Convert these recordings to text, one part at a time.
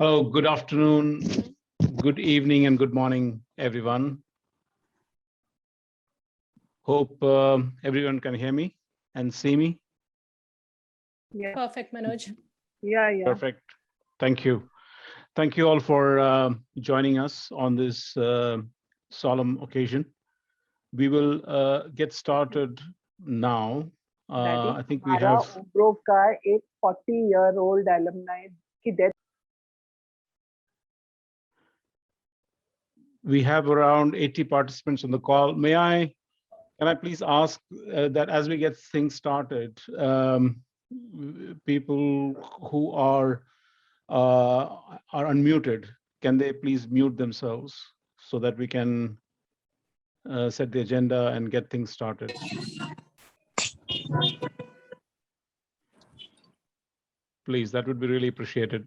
Hello, good afternoon, good evening, and good morning, everyone. Hope everyone can hear me and see me. Yeah. Perfect, Manoj. Yeah. Perfect. Thank you. Thank you all for joining us on this solemn occasion. We will get started now. I think we have Oak Grove का एक 40-year-old alumni की death. We have around 80 participants on the call. Can I please ask that as we get things started, people who are unmuted, can they please mute themselves so that we can set the agenda and get things started? Please, that would be really appreciated.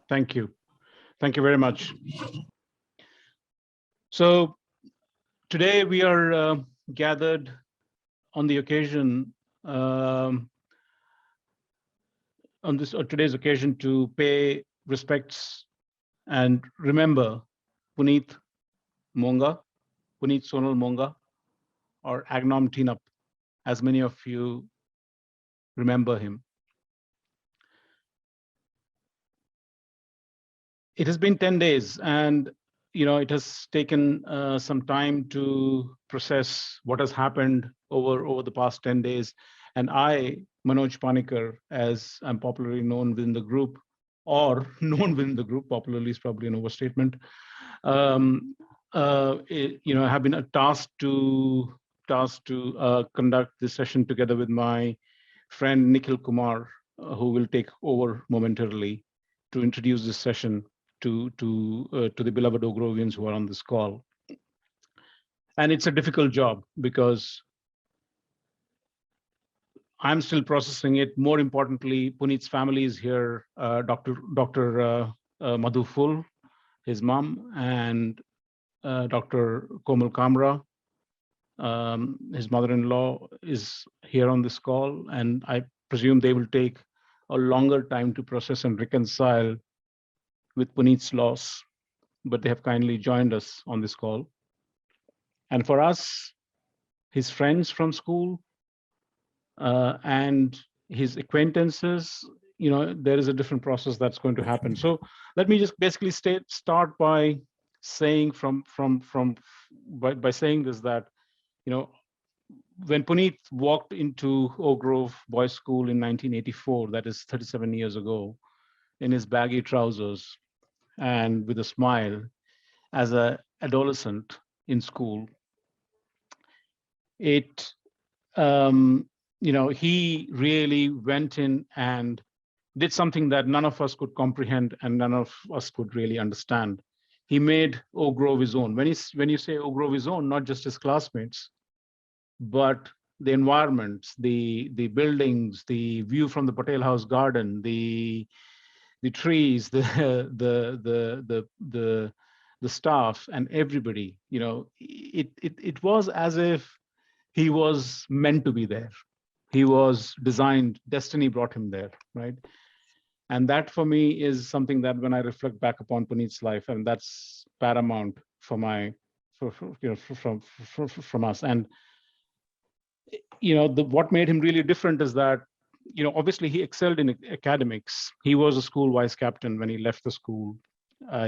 Thank you. Thank you very much. So today we are gathered on the occasion, on today's occasion to pay respects and remember Puneet Monga, Puneet Sonal Monga, or Agnom Teenup, as many of you remember him. It has been 10 days, and it has taken some time to process what has happened over the past 10 days. And I, Manoj Panikar, as I'm popularly known within the group, or known within the group, popularly is probably an overstatement, have been tasked to conduct this session together with my friend Nikhil Kumar, who will take over momentarily to introduce this session to the beloved Oak Grovians who are on this call. And it's a difficult job because I'm still processing it. More importantly, Puneet's family is here, Dr. Madhu Full, his mom, and Dr. Komal Kamra, his mother-in-law, is here on this call, and I presume they will take a longer time to process and reconcile with Puneet's loss, but they have kindly joined us on this call. And for us, his friends from school and his acquaintances, there is a different process that's going to happen. So let me just basically start by saying by saying this, that when Puneet walked into Oak Grove Boys School in 1984, that is 37 years ago, in his baggy trousers and with a smile as an adolescent in school, he really went in and did something that none of us could comprehend and none of us could really understand. He made Oak Grove his own. When you say Oak Grove his own, not just his classmates, but the environments, the buildings, the view from the Patel House garden, the trees, the staff, and everybody. It was as if he was meant to be there. He was designed. Destiny brought him there, right? And that for me is something that when I reflect back upon Puneet's life, and that's paramount from us. And what made him really different is that obviously he excelled in academics. He was a school vice captain when he left the school.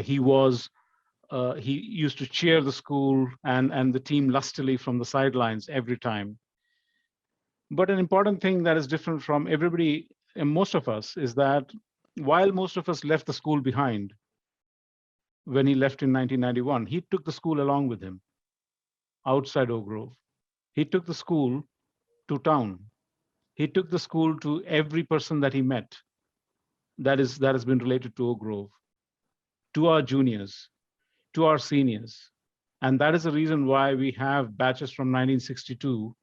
He used to cheer the school and the team lustily from the sidelines every time. But an important thing that is different from everybody and most of us is that while most of us left the school behind when he left in 1991, he took the school along with him outside Oak Grove. He took the school to town. He took the school to every person that he met that has been related to Oak Grove, to our juniors, to our seniors. And that is the reason why we have batches from 1962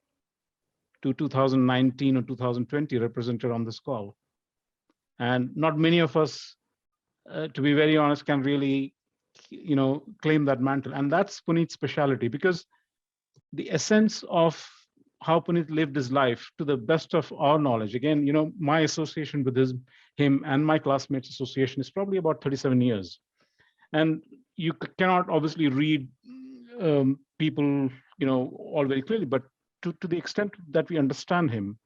to 2019 or 2020 represented on this call. And not many of us, to be very honest, can really claim that mantle. And that's Puneet's specialty, because the essence of how Puneet lived his life, to the best of our knowledge, again, my association with him and my classmates' association is probably about 37 years. And you cannot obviously read people, all very clearly, but to the extent that we understand him,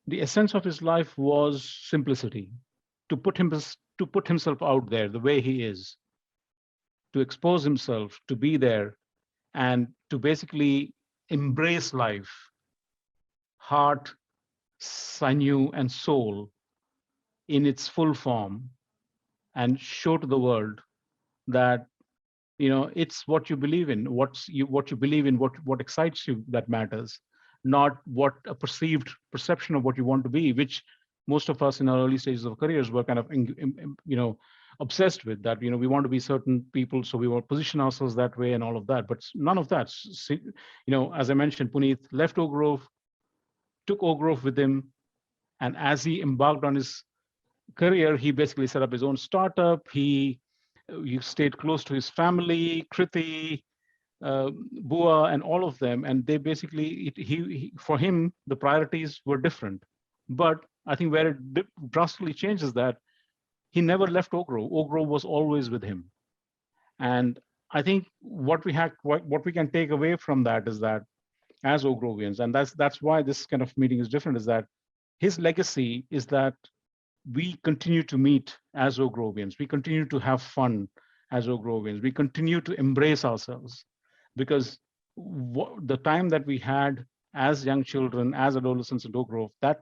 the essence of his life was simplicity, to put himself out there the way he is, to expose himself, to be there, and to basically embrace life, heart, sinew, and soul in its full form, and show to the world that it's what you believe in, what you believe in, what excites you that matters, not what a perception of what you want to be, which most of us in our early stages of careers were kind of obsessed with, that we want to be certain people, so we want to position ourselves that way and all of that. But none of that. As I mentioned, Puneet left Oak Grove, took Oak Grove with him, and as he embarked on his career, he basically set up his own startup. He stayed close to his family, Kriti, Bua, and all of them. And they basically, for him, the priorities were different. But I think where it drastically changes that he never left Oak Grove. Oak Grove was always with him. And I think what we can take away from that is that as Oak Grovians, and that's why this kind of meeting is different, is that his legacy is that we continue to meet as Oak Grovians. We continue to have fun as Oak Grovians. We continue to embrace ourselves, because the time that we had as young children, as adolescents in Oak Grove, that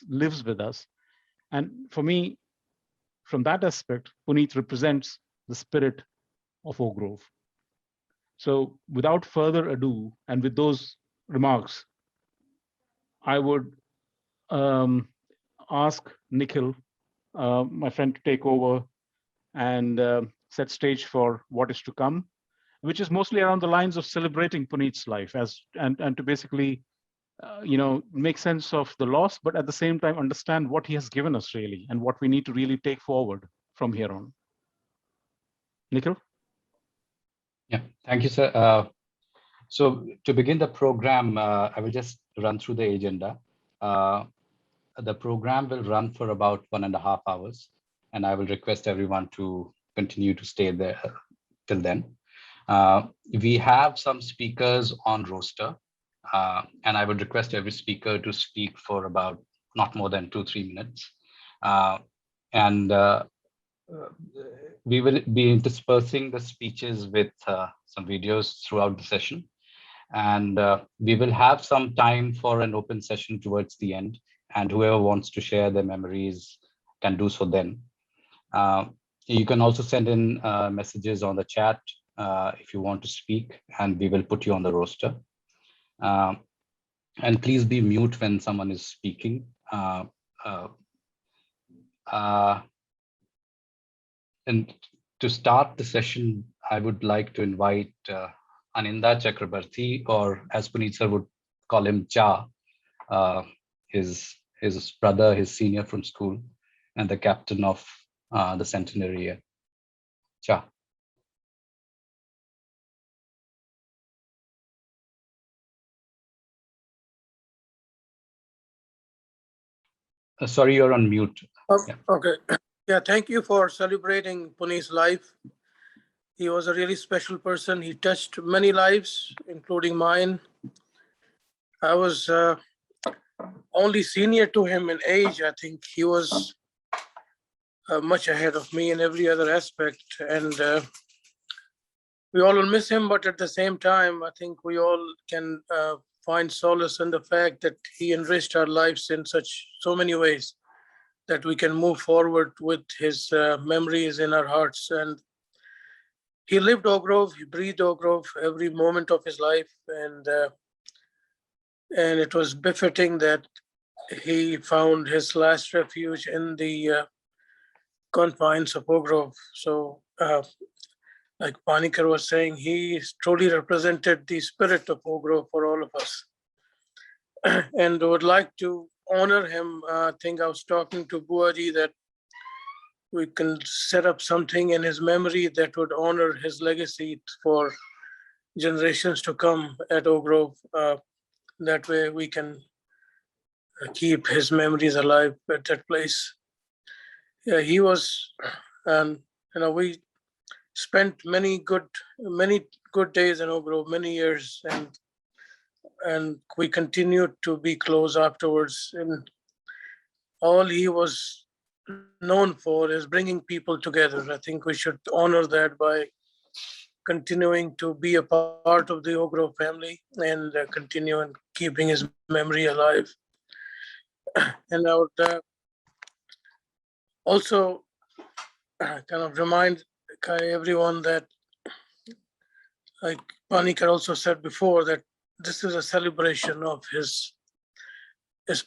lives with us. And for me, from that aspect, Puneet represents the spirit of Oak Grove. So without further ado, and with those remarks, I would ask Nikhil, my friend, to take over and set stage for what is to come, which is mostly around the lines of celebrating Puneet's life and to basically make sense of the loss, but at the same time understand what he has given us really and what we need to really take forward from here on. Nikhil? Yeah, thank you, sir. So to begin the program, I will just run through the agenda. The program will run for about 1.5 hours, and I will request everyone to continue to stay there till then. We have some speakers on roster, and I would request every speaker to speak for about not more than 2-3 minutes. We will be interspersing the speeches with some videos throughout the session. And we will have some time for an open session towards the end. And whoever wants to share their memories can do so then. You can also send in messages on the chat if you want to speak, and we will put you on the roster. And please be mute when someone is speaking. And to start the session, I would like to invite Aninda Chakrabarti, or as Puneet sir would call him, Cha, his brother, his senior from school, and the captain of the centenary year. Cha. Sorry, you're on mute. Okay. Okay. Yeah, thank you for celebrating Puneet's life. He was a really special person. He touched many lives, including mine. I was only senior to him in age. I think he was much ahead of me in every other aspect. And we all will miss him, but at the same time, I think we all can find solace in the fact that he enriched our lives in so many ways that we can move forward with his memories in our hearts. And he lived Oak Grove, he breathed Oak Grove every moment of his life. And it was befitting that he found his last refuge in the confines of Oak Grove. So like Panikkar was saying, he truly represented the spirit of Oak Grove for all of us. And would like to honor him. I think I was talking to Buaji that we can set up something in his memory that would honor his legacy for generations to come at Oak Grove. That way we can keep his memories alive at that place. Yeah, he was, we spent many good days in Oak Grove, many years, and we continued to be close afterwards. And all he was known for is bringing people together. I think we should honor that by continuing to be a part of the Oak Grove family and continue and keeping his memory alive. And I would also kind of remind everyone that, like Panikar also said before, that this is a celebration of his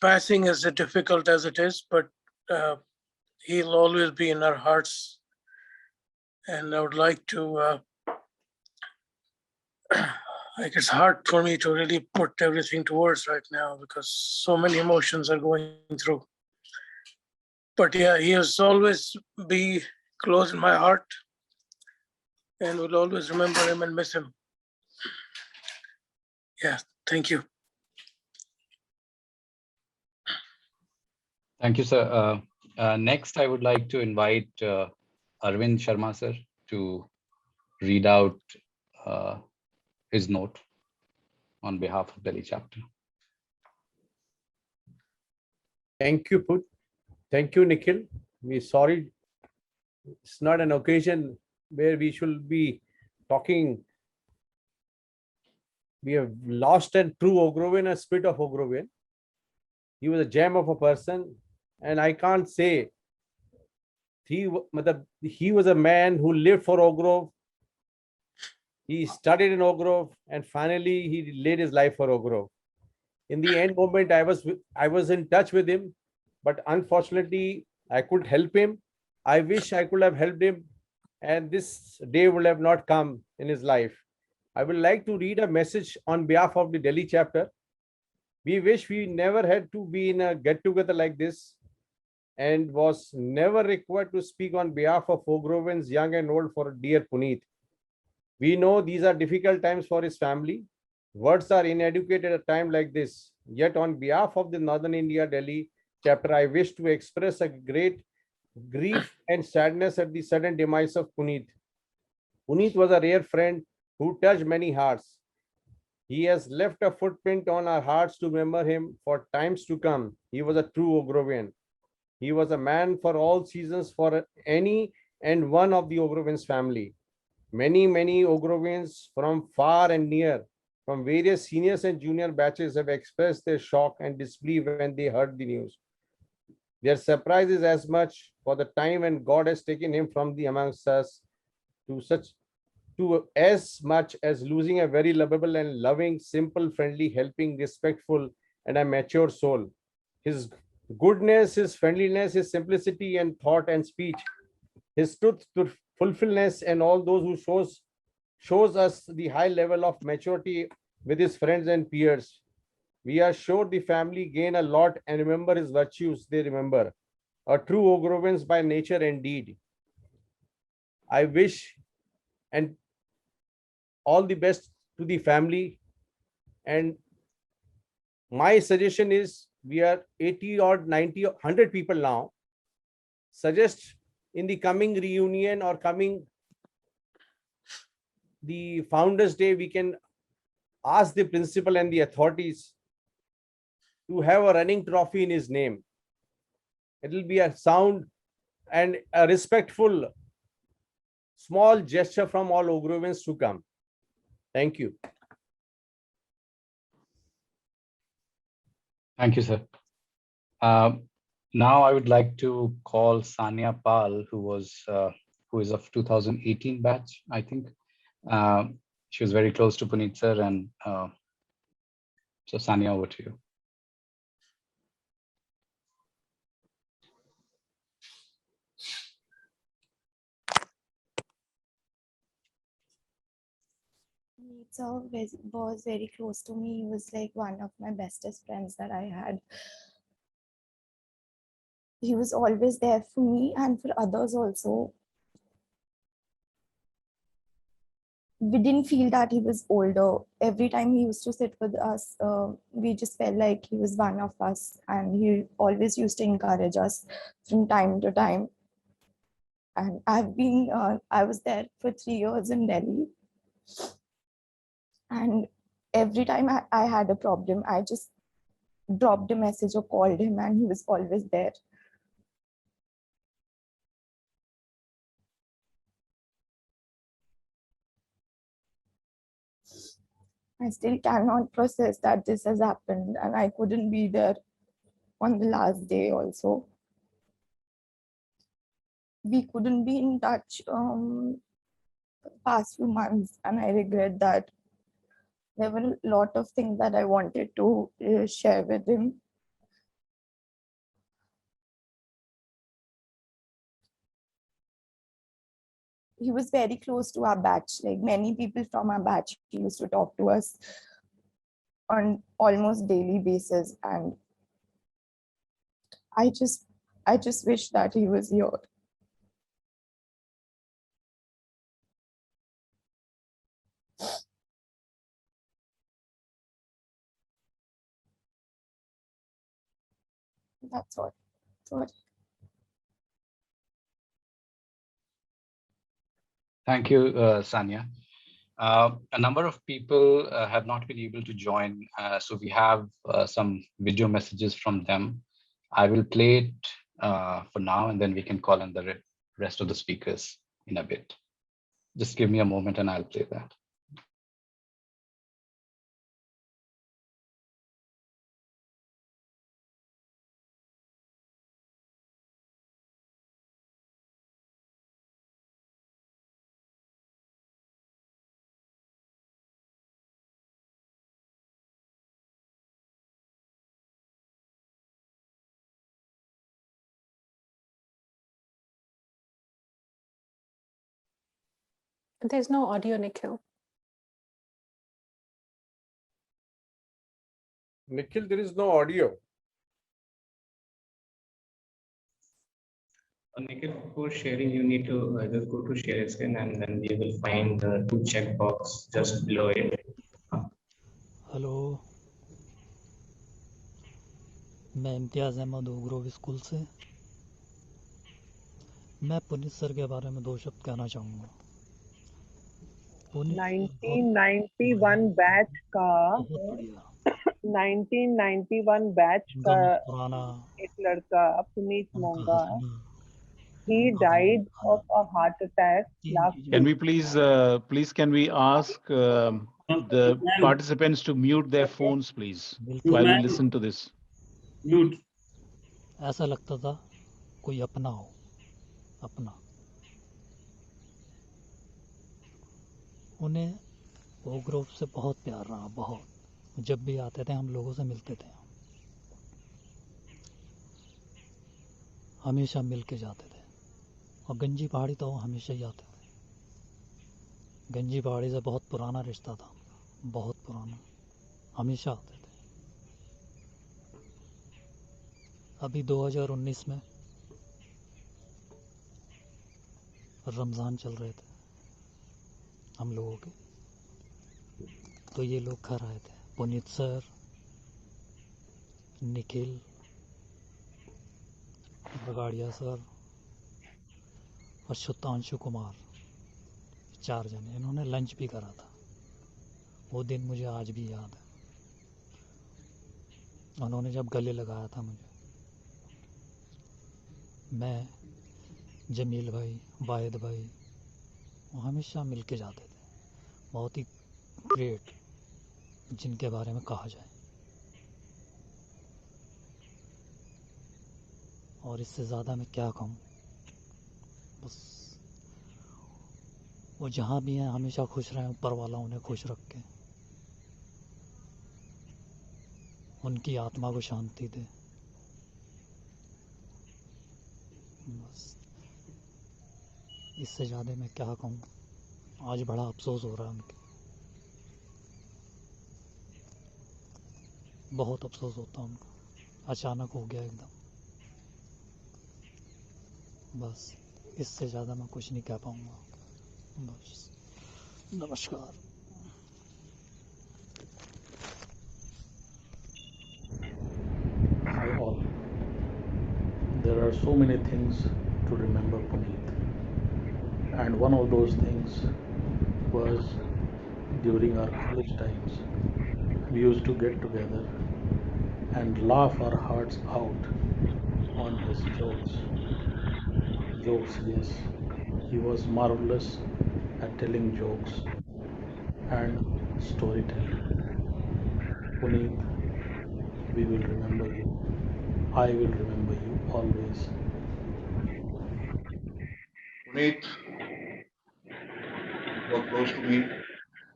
passing, as difficult as it is, but he'll always be in our hearts. And I would like to, like, it's hard for me to really put everything to words right now because so many emotions are going through. But yeah, he has always be close in my heart, and will always remember him and miss him. Yeah, thank you. Thank you, sir. Next, I would like to invite Arvind Sharma sir to read out his note on behalf of Delhi chapter. Thank you, Put. Thank you, Nikhil. We're sorry. It's not an occasion where we should be talking. We have lost a true Oak Grovian, a spirit of Oak Grovian. He was a gem of a person, and I can't say he was a man who lived for Oak Grove. He studied in Oak Grove, and finally he laid his life for Oak Grove. In the end moment, I was in touch with him, but unfortunately I couldn't help him. I wish I could have helped him, and this day would have not come in his life. I would like to read a message on behalf of the Delhi chapter. We wish we never had to be in a get-together like this, and was never required to speak on behalf of Oak Grovians, young and old, for dear Puneet. We know these are difficult times for his family. Words are inadequate at a time like this. Yet on behalf of the Northern India Delhi chapter, I wish to express a great grief and sadness at the sudden demise of Puneet. Puneet was a rare friend who touched many hearts. He has left a footprint on our hearts to remember him for times to come. He was a true Oak Grovian. He was a man for all seasons for any and one of the Oak Grovians family. Many Oak Grovians from far and near, from various seniors and junior batches, have expressed their shock and disbelief when they heard the news. Their surprise is as much for the time when God has taken him from the amongst us to as much as losing a very lovable and loving, simple, friendly, helping, respectful, and a mature soul. His goodness, his friendliness, his simplicity and thought and speech, his truth to fulfillness, and all those who shows us the high level of maturity with his friends and peers. We are sure the family gain a lot and remember his virtues. They remember a true Oak Grovians by nature and deed. I wish and all the best to the family, and my suggestion is, we are 80 or 90 or 100 people now. Suggest in the coming reunion or coming the Founders Day, we can ask the principal and the authorities to have a running trophy in his name. It will be a sound and a respectful small gesture from all Oak Grovians to come. Thank you. Thank you, sir. Now I would like to call Sania Pal, who is of 2018 batch, I think. She was very close to Puneet sir, and so Sania, over to you. So was very close to me. He was like one of my bestest friends that I had. He was always there for me and for others also. We didn't feel that he was older. Every time he used to sit with us, we just felt like he was one of us, and he always used to encourage us from time to time. And I was there for 3 years in Delhi. And every time I had a problem, I just dropped a message or called him, and he was always there. I still cannot process that this has happened, and I couldn't be there on the last day also. We couldn't be in touch past few months, and I regret that. There were a lot of things that I wanted to share with him. He was very close to our batch. Like many people from our batch, he used to talk to us on almost daily basis, and I just wish that he was here. That's all. Sorry. Thank you, Sanya. A number of people have not been able to join, so we have some video messages from them. I will play it for now, and then we can call on the rest of the speakers in a bit. Just give me a moment and I'll play that. There's no audio, Nikhil. Nikhil, there is no audio. Nikhil, before sharing, you need to just go to share screen and then you will find the two checkbox just below it. Hello, मैं इम्तियाज़ Ahmad okay Grove school से। मैं Puneet sir के बारे में 2 शब्द कहना चाहूँगा। Puneet sir 1991 batch का बहुत बढ़िया, 1991 बैच उनका का बहुत पुराना एक लड़का पुनीत उनका मोंगा, हंसना, he died of a heart attack last Can week. we please can we ask the participants to mute their phones, please, while we listen to this? Mute. ऐसा लगता था कोई अपना हो, अपना। उन्हें ओक ग्रोव से बहुत प्यार रहा, बहुत। जब भी आते थे हम लोगों से मिलते थे, हमेशा मिल के जाते थे। और गंजी पहाड़ी तो हमेशा ही आते थे। गंजी पहाड़ी से बहुत पुराना रिश्ता था, बहुत पुराना, हमेशा आते थे। अभी 2019 में रमज़ान चल रहे थे हम लोगों के, तो ये लोग घर आए थे। पुनीत सर, निखिल, बगाड़िया सर और शतांशु कुमार, 4 जने। इन्होंने लंच भी करा था। वो दिन मुझे आज भी याद है। उन्होंने जब गले लगाया था मुझे, मैं, जमील भाई, वाहिद भाई, वो हमेशा मिल के जाते थे। बहुत ही ग्रेट, जिनके बारे में कहा जाए। और इससे ज़्यादा मैं क्या कहूँ, बस वो जहाँ भी हैं हमेशा खुश रहें, ऊपर वाला उन्हें खुश रखे, उनकी आत्मा को शांति दे। बस इससे ज़्यादा मैं क्या कहूँ। आज बड़ा अफसोस हो रहा है उनके, बहुत अफसोस होता है उनका। अचानक हो गया एकदम। बस इससे ज़्यादा मैं कुछ नहीं कह पाऊँगा। बस नमस्कार। Hi all. There are so many things to remember Puneet, and one of those things was during our college times. We used to get together and laugh our hearts out on his jokes. Jokes, yes. He was marvelous at telling jokes and storytelling. Puneet, we will remember you. I will remember you always. Puneet, you are close to me.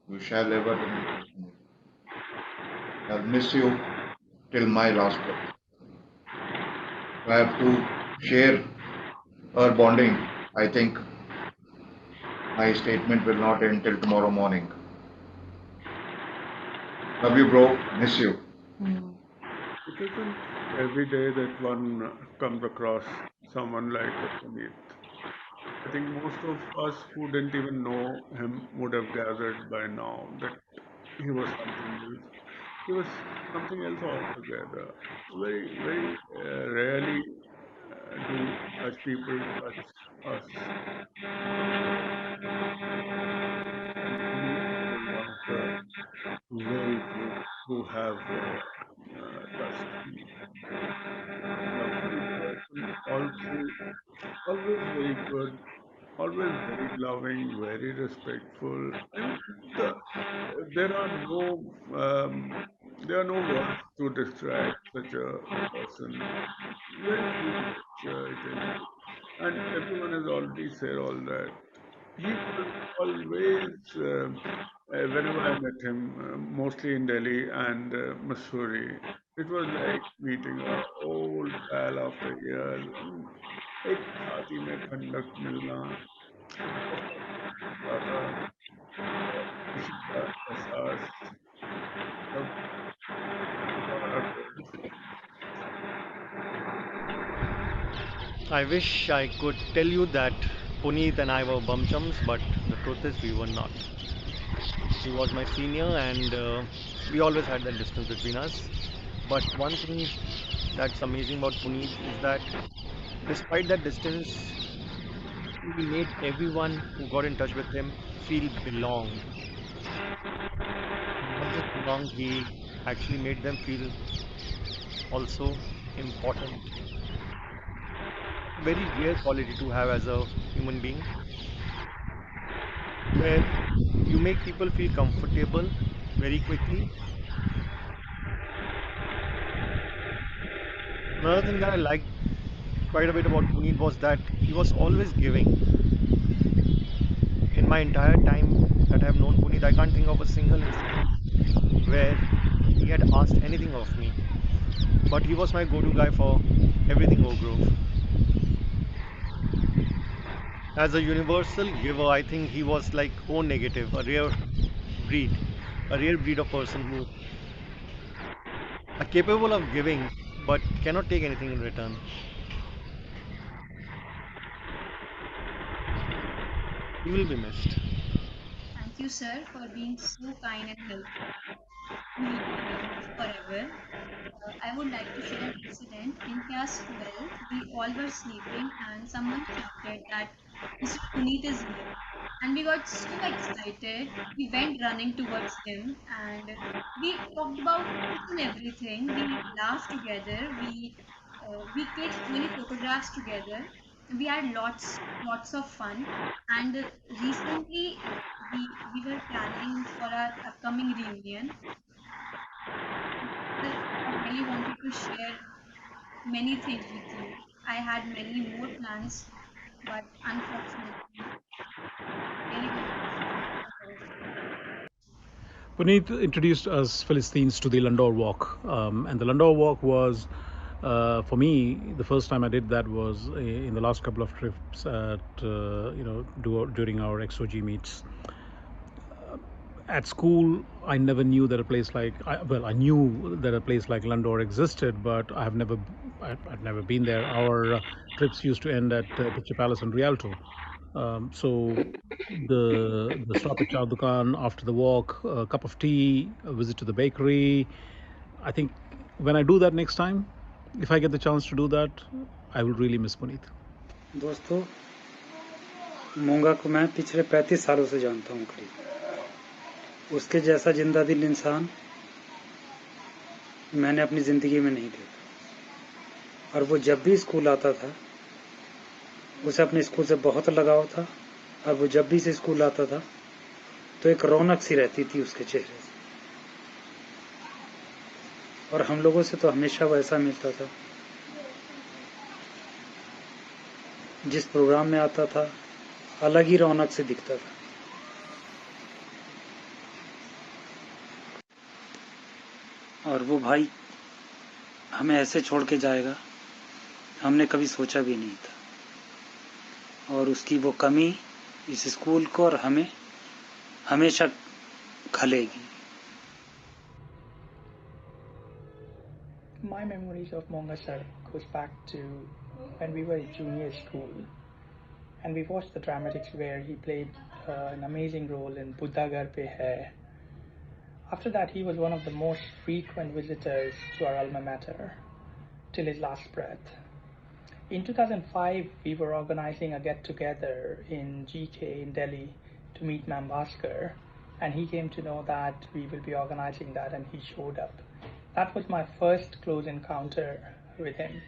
You shall ever remain close to me. I'll miss you till my last breath. If I have to share our bonding, I think my statement will not end till tomorrow morning. Love you, bro. Miss you. It isn't every day that one comes across someone like Puneet. I think most of us who didn't even know him would have gathered by now that he was something else. He was something else altogether. Very, very rarely do as people touch us. And Puneet was one of the very few who have touched me. Lovely person, also always very good, always very loving, very respectful. I mean, the there are no there are no words to describe such a person. Very few words, I tell you. And everyone has already said all that. He was always, whenever I met him, mostly in Delhi and Missouri, it was like meeting a old pal after years. I mean, एक छाती में ठंडक मिलना, बहुत ज्यादा खुशी का एहसास, सब दोबारा फिर I wish I could tell you that Puneet and I were bum chums, but the truth is we were not. He was my senior, and we always had that distance between us. But one thing that's amazing about Puneet is that despite that distance, he made everyone who got in touch with him feel belonged. Not just belonged, he actually made them feel also important. Very rare quality to have as a human being, where you make people feel comfortable very quickly. Another thing that I liked quite a bit about Puneet was that he was always giving. In my entire time that I have known Puneet, I can't think of a single incident where he had asked anything of me. But he was my go-to guy for everything Oak Grove. As a universal giver, I think he was like O negative, breed, a rare breed of person who are capable of giving but cannot take anything in return. He will be missed. Thank you, sir, for being so kind and helpful. You will be remembered forever. I would like to share an incident. In class 12th, we all were sleeping and someone shouted that Mr. Puneet is here. And we got so excited, we went running towards him and we talked about each and everything. We laughed together. We clicked so many photographs together. We had lots of fun. And recently, we were planning for our upcoming reunion. Sir, I really wanted to share many things with you. I had many more plans, but unfortunately, really wanted to share all of them. Puneet introduced us Philistines to the Landor Walk, and the Landor Walk was, for me, the first time I did that was in the last couple of trips at during our XOG meets. At school, I never knew that a place like I knew that a place like Landor existed, but I've never been there. Our trips used to end at Picture Palace and Rialto. So the stop at Char Dukan after the walk, a cup of tea, a visit to the bakery. I think when I do that next time, if I get the chance to do that, I will really miss Puneet. दोस्तों, मोंगा को मैं पिछले 35 सालों से जानता हूँ करीब। उसके जैसा जिंदा दिल इंसान मैंने अपनी ज़िंदगी में नहीं देखा। और वो जब भी स्कूल आता था, उसे अपने स्कूल से बहुत लगाव था, और वो जब भी से स्कूल आता था तो एक रौनक सी रहती थी उसके चेहरे से। और हम लोगों से तो हमेशा वैसा मिलता था। जिस प्रोग्राम में आता था, अलग ही रौनक से दिखता था। और वो भाई हमें ऐसे छोड़ के जाएगा, हमने कभी सोचा भी नहीं था। और उसकी वो कमी इस स्कूल को और हमें हमेशा खलेगी। My memories of Monga sir goes back to when we were in junior school, and we watched the dramatics where he played an amazing role in Buddha Ghar Pe Hai. After that, he was one of the most frequent visitors to our alma mater till his last breath. In 2005, we were organizing a get-together in GK in Delhi to meet Ma'am Bhaskar, and he came to know that we will be organizing that, and he showed up. That was my first close encounter with him,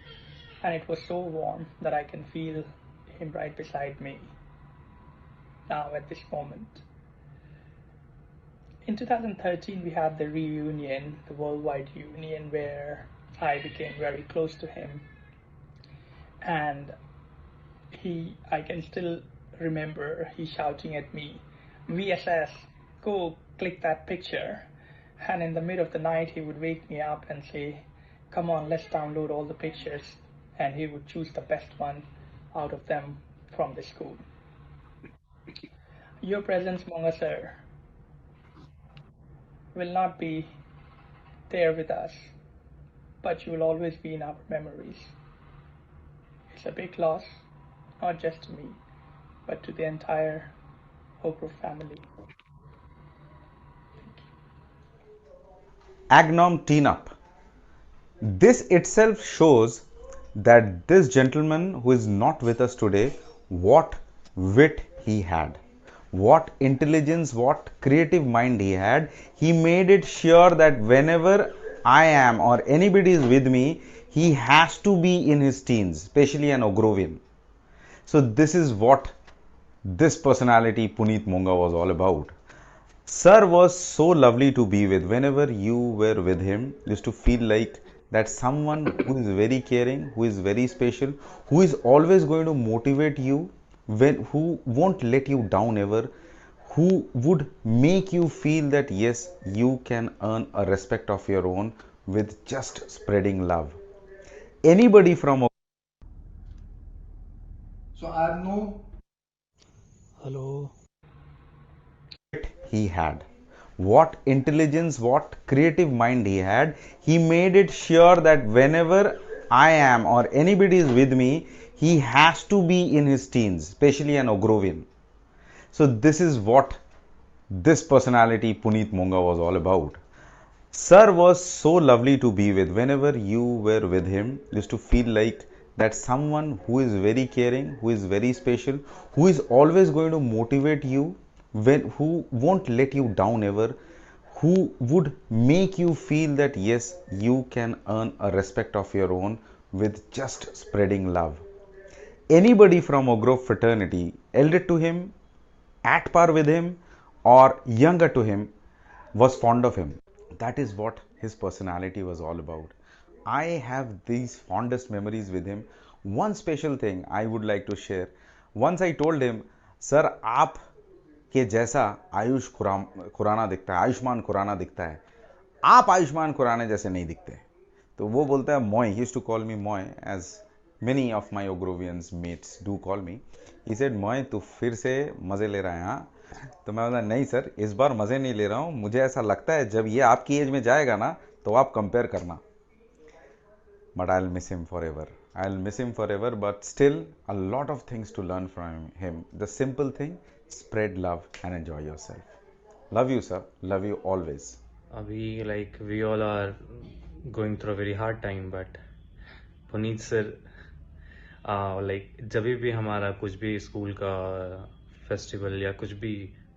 and it was so warm that I can feel him right beside me now at this moment. In 2013, we had the reunion, the worldwide reunion, where I became very close to him, and I can still remember he shouting at me, VSS, go click that picture. And in the middle of the night, he would wake me up and say, come on, let's download all the pictures. And he would choose the best one out of them from the school. Your presence, Monga sir, will not be there with us, but you will always be in our memories. It's a big loss, not just to me, but to the entire Oak Grove family. Agnom Teenup. This itself shows that this gentleman who is not with us today, what wit he had, what intelligence, what creative mind he had. He made it sure that whenever I am or anybody is with me, he has to be in his teens, especially an Oak Grovian. So this is what this personality Puneet Monga was all about. Sir was so lovely to be with. Whenever you were with him, used to feel like that someone who is very caring, who is very special, who is always going to motivate you, who won't let you down ever, who would make you feel that yes, you can earn a respect of your own with just spreading love. Anybody from So I have no Hello. he had, what intelligence, what creative mind he had. He made it sure that whenever I am or anybody is with me, he has to be in his teens, especially an Oak Grovian. So this is what this personality Puneet Monga was all about. Sir was so lovely to be with. Whenever you were with him, used to feel like that someone who is very caring, who is very special, who is always going to motivate you, who won't let you down ever, who would make you feel that yes, you can earn a respect of your own with just spreading love. Anybody from Oak Grove fraternity, elder to him, at par with him, or younger to him, was fond of him. That is what his personality was all about. I have these fondest memories with him. One special thing I would like to share. Once I told him, sir, आप के जैसा आयुष खुराना दिखता है, आयुष्मान खुराना दिखता है, आप आयुष्मान खुराना जैसे नहीं दिखते. तो वो बोलता है मोय, he used to call me मोय, as many of my Oak Grovians mates do call me. He said, मोय तू फिर से मजे ले रहा है हाँ. तो मैं बोला नहीं सर, इस बार मजे नहीं ले रहा हूँ, मुझे ऐसा लगता है जब ये आपकी एज में जाएगा ना तो आप कंपेयर करना. But I'll miss him forever. I'll miss him forever, but still a lot of things to learn from him. The simple thing, spread love and enjoy yourself. Love you sir, love you always. We all are going through a very hard time, but Puneet sir, जब भी हमारा कुछ भी school का festival या कुछ भी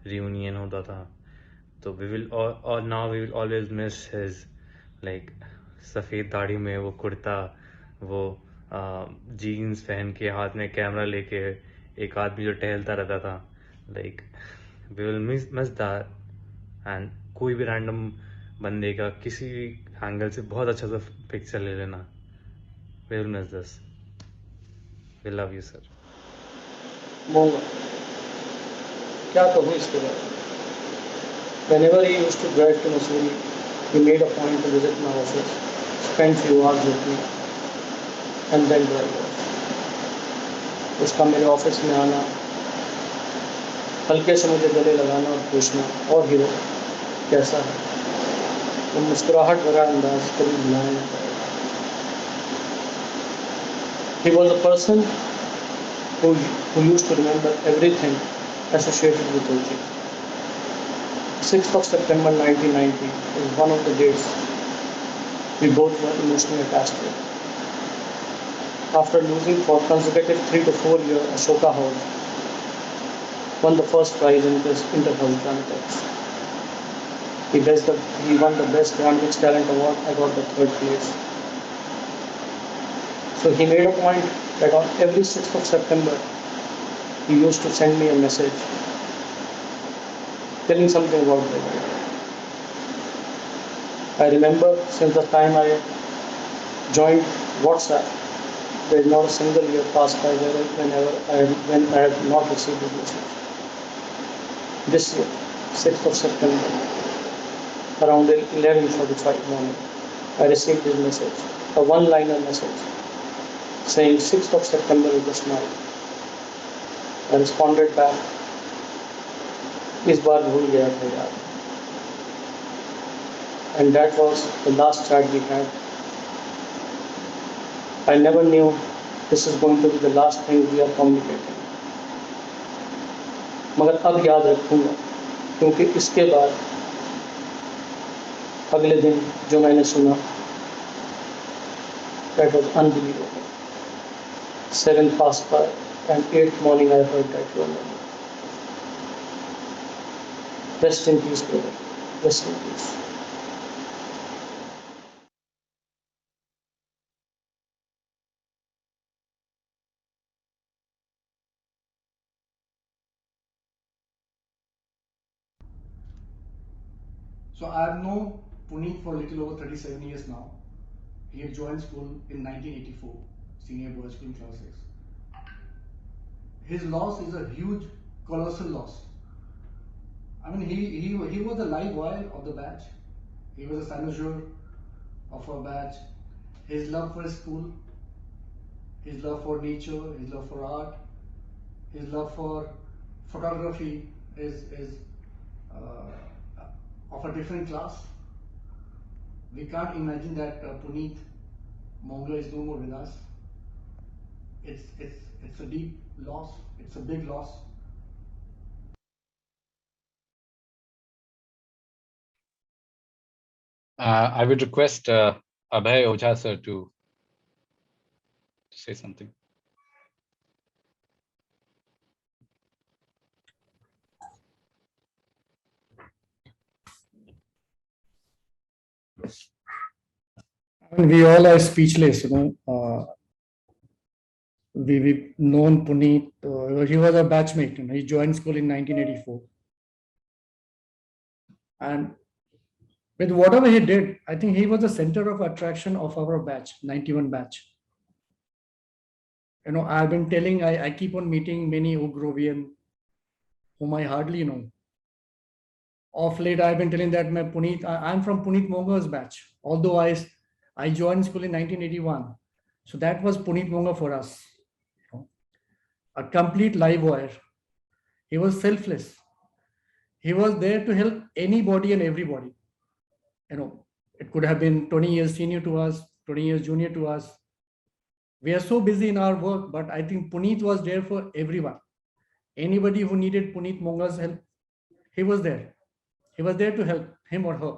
reunion होता था, तो we will or now we will always miss his सफ़ेद दाढ़ी में वो कुर्ता, वो जीन्स पहन के हाथ में कैमरा लेके एक आदमी जो टहलता रहता था. We will miss that. And कोई भी रैंडम बंदे का किसी भी एंगल से बहुत अच्छा सा पिक्चर ले लेना. We will miss this. We love you, sir. Monga. क्या कहूँ इसके बारे में? Whenever he used to drive to Missouri, he made a point to visit my office, spend few hours with me, and then drive off. उसका मेरे office में आना, हल्के से मुझे गले लगाना और पूछना, और हीरो कैसा है? वो मुस्कुराहट भरा अंदाज कभी भुलाया नहीं पाएगा. He was a person who used to remember everything associated with OG. 6th of September 1990 is one of the dates we both were emotionally attached to. after losing for consecutive 3 to 4 years Ashoka Hall, won the first prize in this Interhouse Dramatics. He won the Best Dramatics Talent Award. I got the 3rd place. So he made a point that on every 6th of September, he used to send me a message telling something about the day. I remember since the time I joined WhatsApp, there is not a single year passed by when I have not received this message. This year, 6th of September, around 11:45 morning, I received this message, a one-liner message, saying 6th of September is the smile. I responded back, इस बार भूल गया था यार. And that was the last chat we had. I never knew this is going to be the last thing we are communicating. मगर अब याद रखूँगा, क्योंकि इसके बाद अगले दिन जो मैंने सुना, that was unbelievable. 7 passed by and 8th morning I heard that you are no more. Rest in peace, brother. Rest in peace. So I have known Puneet for a little over 37 years now. He had joined school in 1984, senior boys school in class 6. His loss is a huge, colossal loss. I mean, he was the live wire of the batch. He was a cynosure of our batch. His love for his school, his love for nature, his love for art, his love for photography is of a different class. We can't imagine that Puneet Monga is no more with us. It's a deep loss. It's a big loss. I would request Abhay Ojha sir to say something. I mean, we all are speechless, we've known Puneet. He was a batchmate. He joined school in 1984, and with whatever he did, I think he was the center of attraction of our batch, 91 batch. I've been telling, I keep on meeting many Oak Grovian whom I hardly know. Of late, I've been telling that I'm from Puneet Monga's batch, although I joined school in 1981. So that was Puneet Monga for us. A complete live wire. He was selfless. He was there to help anybody and everybody. It could have been 20 years senior to us, 20 years junior to us. We are so busy in our work, but I think Puneet was there for everyone. Anybody who needed Puneet Monga's help, he was there. He was there to help him or her.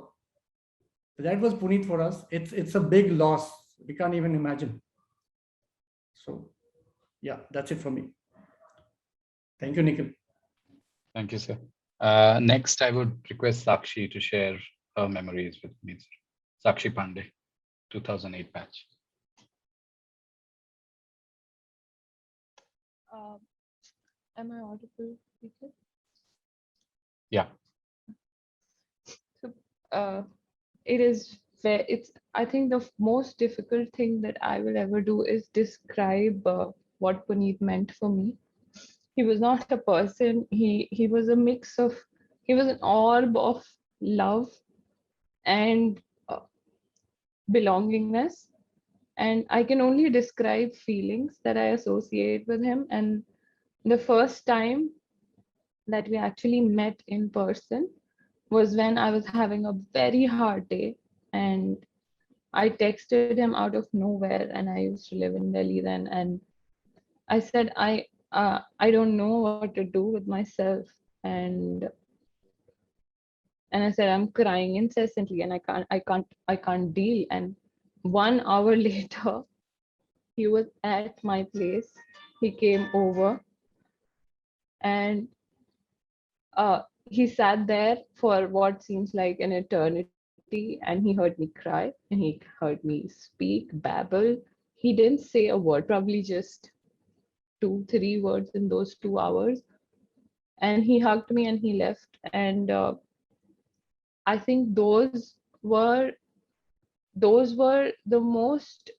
That was Puneet for us. It's a big loss. We can't even imagine. So, yeah, that's it for me. Thank you, Nikhil. Thank you, sir. Next, I would request Sakshi to share her memories with me. Sakshi Pandey, 2008 batch. Am I audible, Peter? Yeah. So, it's I think the most difficult thing that I will ever do is describe what Puneet meant for me. He was not a person. He was a mix of, he was an orb of love and belongingness. And I can only describe feelings that I associate with him. And the first time that we actually met in person was when I was having a very hard day, and I texted him out of nowhere, and I used to live in Delhi then, and I said, I don't know what to do with myself, and I said, I'm crying incessantly and I can't deal. And 1 hour later, he was at my place. He came over and he sat there for what seems like an eternity, and he heard me cry and he heard me speak, babble. He didn't say a word, probably just 2, 3 words in those 2 hours. And he hugged me and he left. And I think were those were the most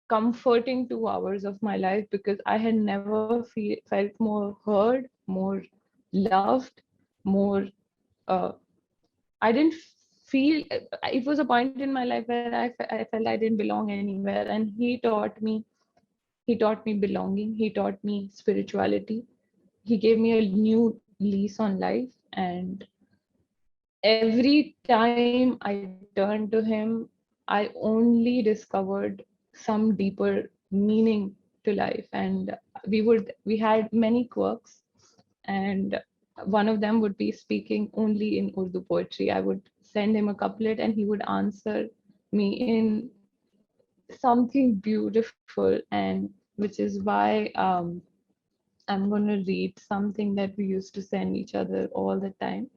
comforting 2 hours of my life, because I had never felt more heard, more loved, more. I didn't feel. It was a point in my life where I felt I didn't belong anywhere, and he taught me. He taught me belonging. He taught me spirituality. He gave me a new lease on life, and every time I turned to him, I only discovered some deeper meaning to life. And we had many quirks, and one of them would be speaking only in Urdu poetry. I would send him a couplet and he would answer me in something beautiful, and which is why I'm going to read something that we used to send each other all the time.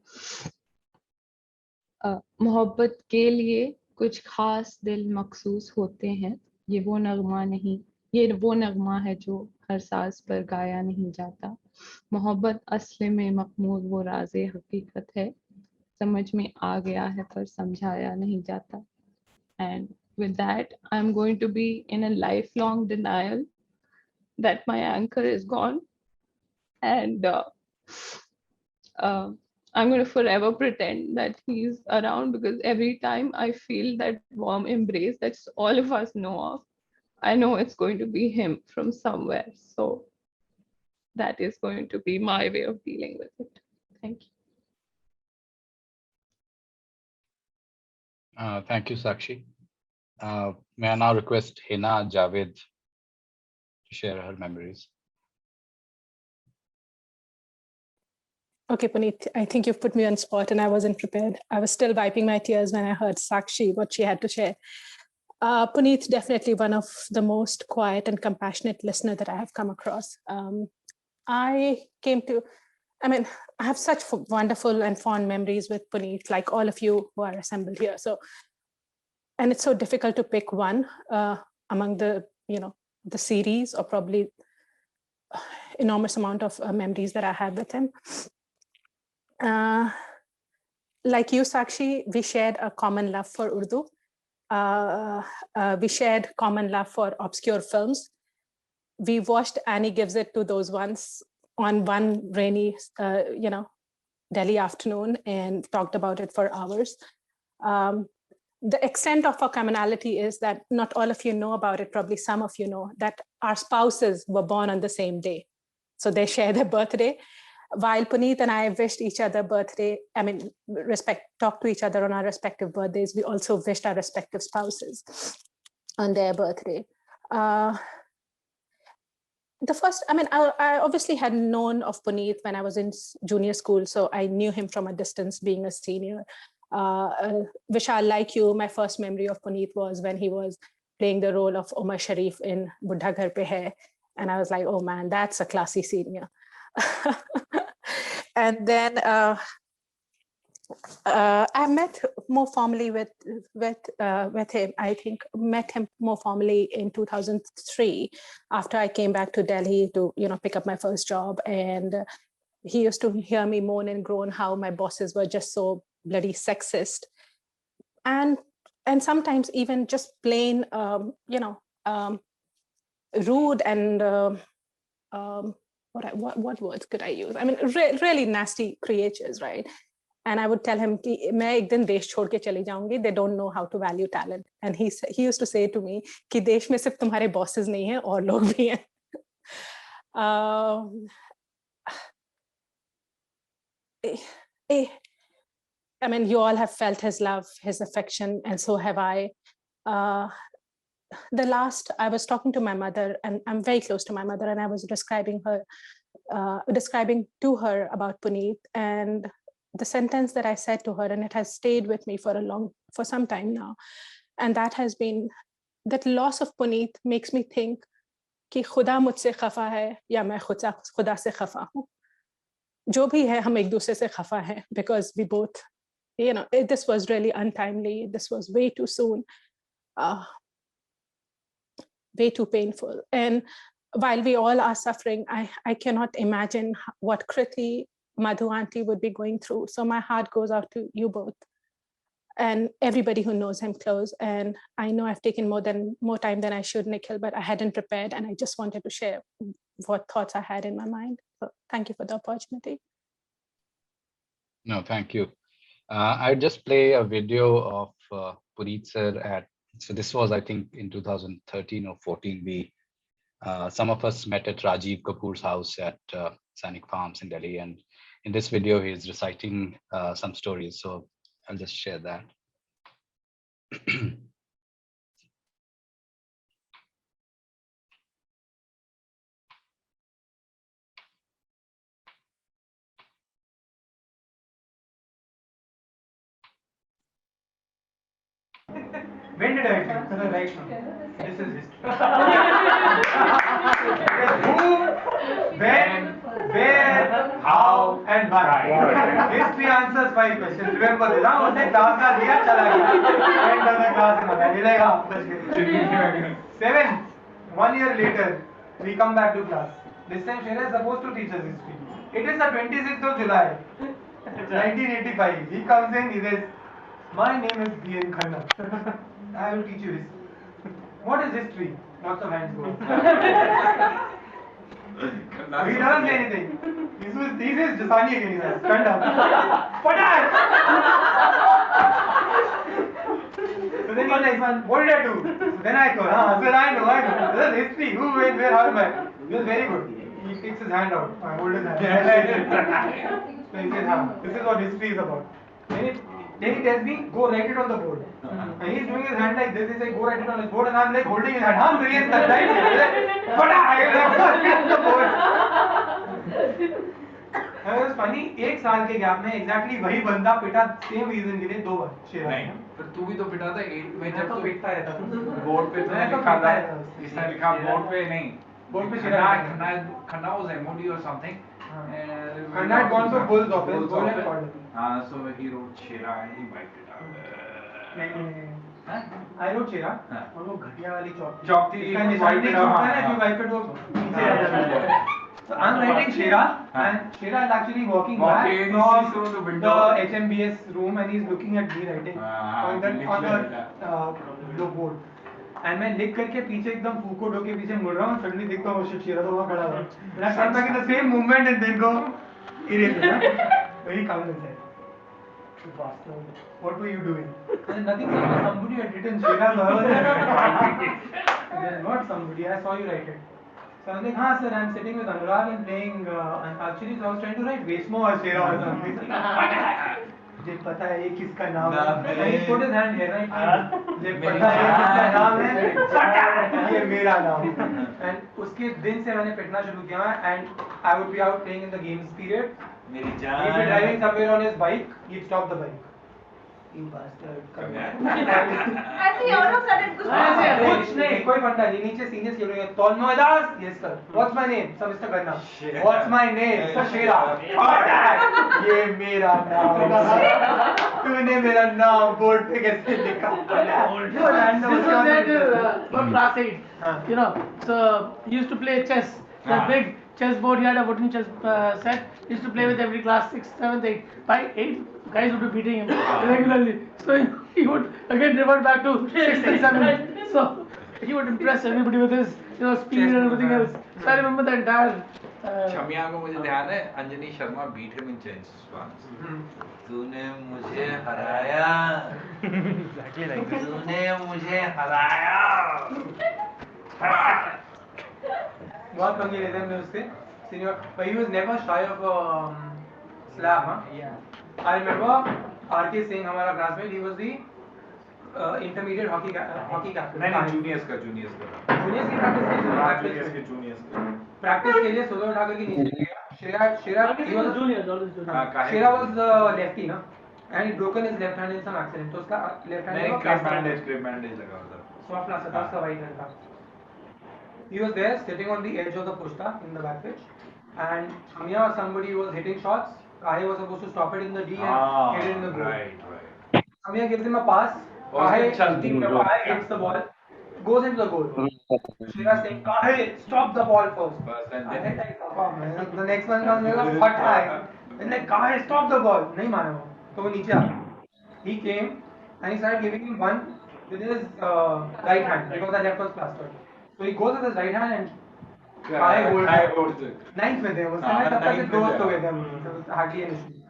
मोहब्बत के लिए कुछ खास दिल मखसूस होते हैं, ये वो नगमा नहीं, ये वो नगमा है जो हर सांस पर गाया नहीं जाता। मोहब्बत असली में मखमूर वो राज़े हकीकत है, समझ में आ गया है पर समझाया नहीं जाता। And with that, I'm going to be in a lifelong denial that my anchor is gone, and I'm going to forever pretend that he's around, because every time I feel that warm embrace that all of us know of, I know it's going to be him from somewhere. So that is going to be my way of dealing with it. Thank you. Thank you, Sakshi. May I now request Hina Javed to share her memories? Okay, Puneet, I think you've put me on spot and I wasn't prepared. I was still wiping my tears when I heard Sakshi, what she had to share. Puneet, definitely one of the most quiet and compassionate listener that I have come across. I have such wonderful and fond memories with Puneet, like all of you who are assembled here. So, and it's so difficult to pick one among the series, or probably enormous amount of memories that I have with him. Like you, Sakshi, we shared a common love for Urdu. We shared common love for obscure films. We watched Annie Gives It to Those Ones on one rainy, Delhi afternoon and talked about it for hours. The extent of our commonality is that not all of you know about it, probably some of you know, that our spouses were born on the same day. So they share their birthday. While Puneet and I wished each other birthday, talked to each other on our respective birthdays, we also wished our respective spouses on their birthday. I obviously had known of Puneet when I was in junior school, so I knew him from a distance being a senior. Vishal, like you, my first memory of Puneet was when he was playing the role of Omar Sharif in Buddha Ghar Pe Hai. And I was like, oh man, that's a classy senior. And then I met more formally with him. I think met him more formally in 2003 after I came back to Delhi to pick up my first job. And he used to hear me moan and groan how my bosses were just so bloody sexist, and sometimes even just plain rude and what words could I use? I mean, really nasty creatures, right? And I would tell him, "मैं एक दिन देश छोड़ के चली जाऊंगी. They don't know how to value talent." And he used to say to me, "कि देश में सिर्फ तुम्हारे bosses नहीं हैं, और लोग भी हैं." I mean, you all have felt his love, his affection, and so have I. I was talking to my mother, and I'm very close to my mother, and I was describing to her about Puneet, and the sentence that I said to her, and it has stayed with me for some time now, and that has been, that loss of Puneet makes me think कि खुदा मुझसे खफा है या मैं खुदा से खफा हूँ. जो भी है हम एक दूसरे से खफा हैं because we both, you know, this was really untimely. This was way too soon, way too painful. And while we all are suffering, I cannot imagine what Kriti, Madhu auntie would be going through. So my heart goes out to you both and everybody who knows him close. And I know I've taken more time than I should, Nikhil, but I hadn't prepared and I just wanted to share what thoughts I had in my mind. So thank you for the opportunity. No, thank you. I just play a video of Puneet sir so this was, I think, in 2013 or 14. Some of us met at Rajiv Kapoor's house at Sainik Farms in Delhi. And in this video, he's reciting some stories. So I'll just share that. When did I do? So right now. This is history. Who, when, where, how, and why. History answers 5 questions. Remember this. Now, उसने class का दिया चला गया. End of the class में मिलेगा. 7. 1 year later, we come back to class. This time Shera is supposed to teach us history. It is the 26th of July, 1985. He comes in. He says, "My name is B.N. Khanna. I will teach you history." What is history? Lots of hands go. He doesn't say anything. He says Jasani again. He says, "Stand up." Padar! So then he's like, "What did I do?" So then I go, sir, I know. This is history. Who, when, where, how, am I? This is very good. He takes his hand out. I hold his hand. So he says, this is what history is about. Then he tells me, go write it on the board. And he's doing his hand like this. He says, go write it on his board. And I'm like holding his hand. Brilliant. But I like the board. It was funny. 1 साल के gap में exactly वही बंदा पिटा same reason के लिए 2 बार. नहीं, फिर तू भी तो पिटा था 8 में जब तो पिटता रहता था. बोर्ड पे तो लिखा था. इसने लिखा बोर्ड पे नहीं. बोर्ड पे Khanna was MOD or something. Khanna had gone to Bull's office. Bull had called him. So he wrote Shera and he wiped it out. नहीं. I wrote Shera. और वो घटिया वाली चौक. चौक थी. इसका निशान नहीं छूटता है. You wipe it वो नीचे आ जाता है. So I'm writing Shera, and Shera is actually walking back from the HMBS room, and he's looking at me writing on the board. And मैं लिख करके पीछे एकदम फूको ढोके पीछे मुड़ रहा हूँ. Suddenly देखता हूँ Shera तो वहाँ खड़ा हुआ है. And I start back in the same movement and then go erase it. Very calm inside. What were you doing? And nothing. Somebody had written Shera. Not somebody. I saw you write it. So I'm like, sir, I'm sitting with Anurag and playing actually, so I was trying to write Vesmo or Shera or something. मुझे पता है ये किसका नाम है. He put his hand here, right? मुझे पता है ये किसका नाम है. ये मेरा नाम. And उसके दिन से मैंने पिटना शुरू किया and I would be out playing in the games period. मेरी जान. He'd be driving somewhere on his bike. He'd stop the bike. You bastard. And he all of a sudden कुछ नहीं, कोई फंडा नहीं. नीचे सीनियर्स खेल रहे हैं. Tolno Adas. Yes sir. What's my name? Sir, Mr. Karna. What's my name? Sir, Shera. ये मेरा नाम. तूने मेरा नाम बोर्ड पे कैसे लिखा? This was at class 8. You know, so he used to play chess. That big chess board. He had a wooden chess set. He used to play with every class 6th, 7th, 8th. By 8th. Guys would be beating him regularly. So he would again revert back to 6th and 7th. So he would impress everybody with his speed and everything else. So I remember the entire. क्षमिया को मुझे ध्यान है. Anjani Sharma beat him in chess once. तूने मुझे हराया. Exactly like this. तूने मुझे हराया. बहुत पंगे लेते हैं उससे. But he was never shy of a slap, huh? Yeah. I remember R.K. Singh, हमारा classmate, he was the intermediate hockey captain. नहीं juniors का. Juniors की practice के लिए सोलो उठा करके नीचे गया. Shera, he was juniors, always juniors. Shera was lefty, ना. and he'd broken his left hand in some accident. So उसका left hand नहीं क्रिप बैंडेज लगा उधर. soft plaster था उसका right hand का. He was there sitting on the edge of the pushta in the back pitch, and Amiya or somebody was hitting shots. Kahe was supposed to stop it in the D and hit it in the goal. Right. Amiya gives him a pass. Kahe hits the ball, goes into the goal. Shiv'z saying, Kahe, stop the ball first. I said, like, oh, man. The next one comes, hot high. Then like, Kahe, stop the ball. नहीं माना वो. तो वो नीचे आ गया. He came and he started giving him one with his right hand because the left was plastered. So he goes with his right hand and Kahe holds it. Ninth में थे वो. उसने तब तक close हो गए थे हम. Hardly an issue.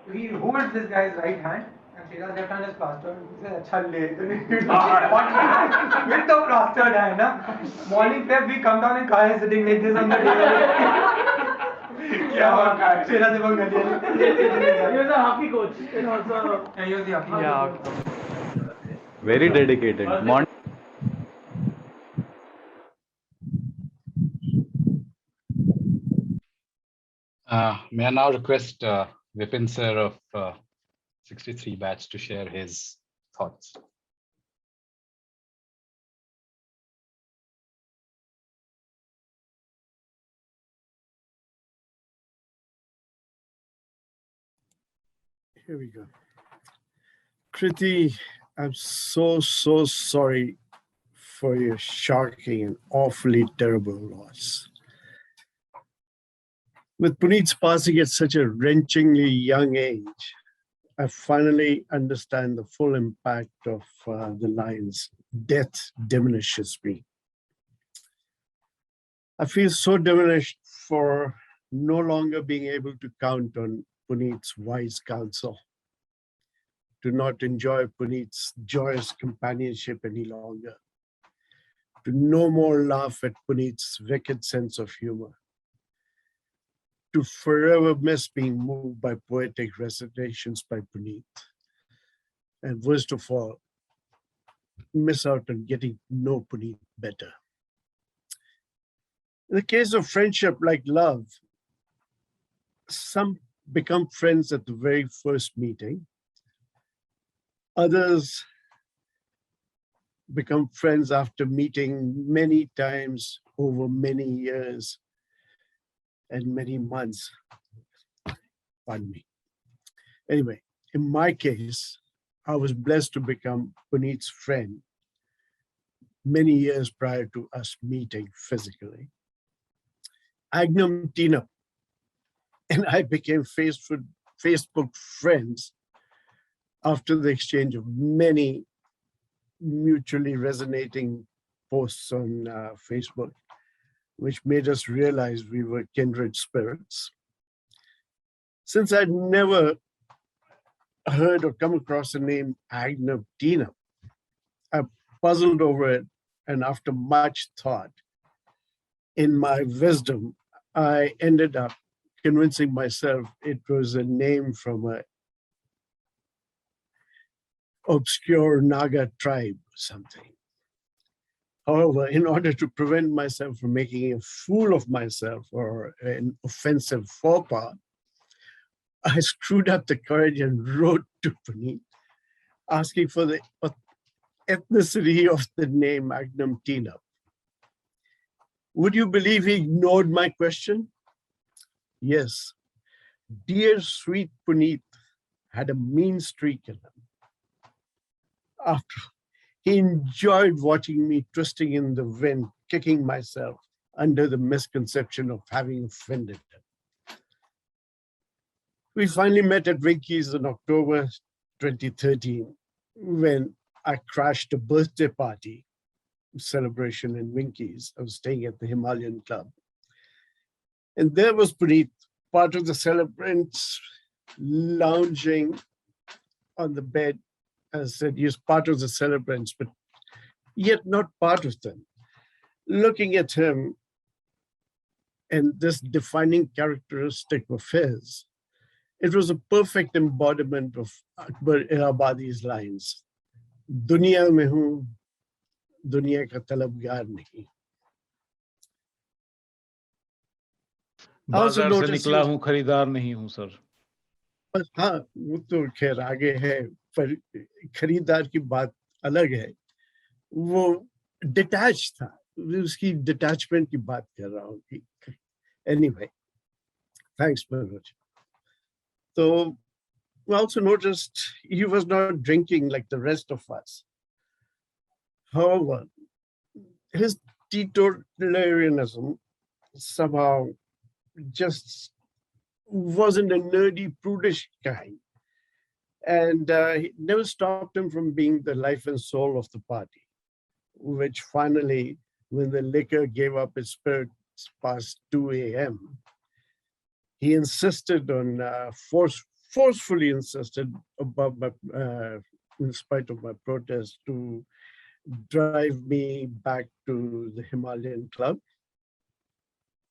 So he holds this guy's right hand. Shiv'z left hand is plastered. He said, अच्छा ले. With the plastered hand, na. Morning prep, we come down and Kahe is sitting like this on the table. क्या Shiv'z से बहुत गलियाँ. He was a hockey coach and also. Yeah, he was the hockey coach. Very dedicated. May I now request Vipin sir of 63 batch to share his thoughts. Here we go. Kriti, I'm so sorry for your shocking and awfully terrible loss. With Puneet's passing at such a wrenchingly young age, I finally understand the full impact of the lines, death diminishes me. I feel so diminished for no longer being able to count on Puneet's wise counsel, to not enjoy Puneet's joyous companionship any longer, to no more laugh at Puneet's wicked sense of humor, to forever miss being moved by poetic recitations by Puneet, and worst of all, miss out on getting to know Puneet better. In the case of friendship like love, some become friends at the very first meeting. Others become friends after meeting many times over many years and many months. Pardon me. Anyway, in my case, I was blessed to become Puneet's friend many years prior to us meeting physically. Agnom Teenup and I became Facebook friends after the exchange of many mutually resonating posts on Facebook, which made us realize we were kindred spirits. Since I'd never heard or come across the name Agnom Teenup, I puzzled over it, and after much thought, in my wisdom, I ended up convincing myself it was a name from an obscure Naga tribe or something. However, in order to prevent myself from making a fool of myself or an offensive faux pas, I screwed up the courage and wrote to Puneet, asking for the ethnicity of the name Agnom Teenup. Would you believe he ignored my question? Yes, dear sweet Puneet had a mean streak in him. After he enjoyed watching me twisting in the wind, kicking myself under the misconception of having offended him. We finally met at Rinky's in October 2013 when I crashed a birthday party celebration in Winkies. I was staying at the Himalayan Club. And there was Puneet, part of the celebrants, lounging on the bed. As I said, he was part of the celebrants, but yet not part of them. Looking at him and this defining characteristic of his, it was a perfect embodiment of Akbar Irabadi's lines. Duniya mein hu, duniya ka talabgar nahi. बाजार से निकला हूं खरीदार नहीं हूं sir. हाँ वो तो खैर आगे है, पर खरीदार की बात अलग है। वो डिटैच था, उसकी डिटैचमेंट की बात कर रहा हूँ कि anyway, thanks Manoj. So we also noticed he was not drinking like the rest of us. However, his teetotalism somehow just wasn't a nerdy, prudish kind. And it never stopped him from being the life and soul of the party, which finally, when the liquor gave up its spirit past 2 a.m., he insisted on, forcefully insisted, above my, in spite of my protest, to drive me back to the Himalayan Club,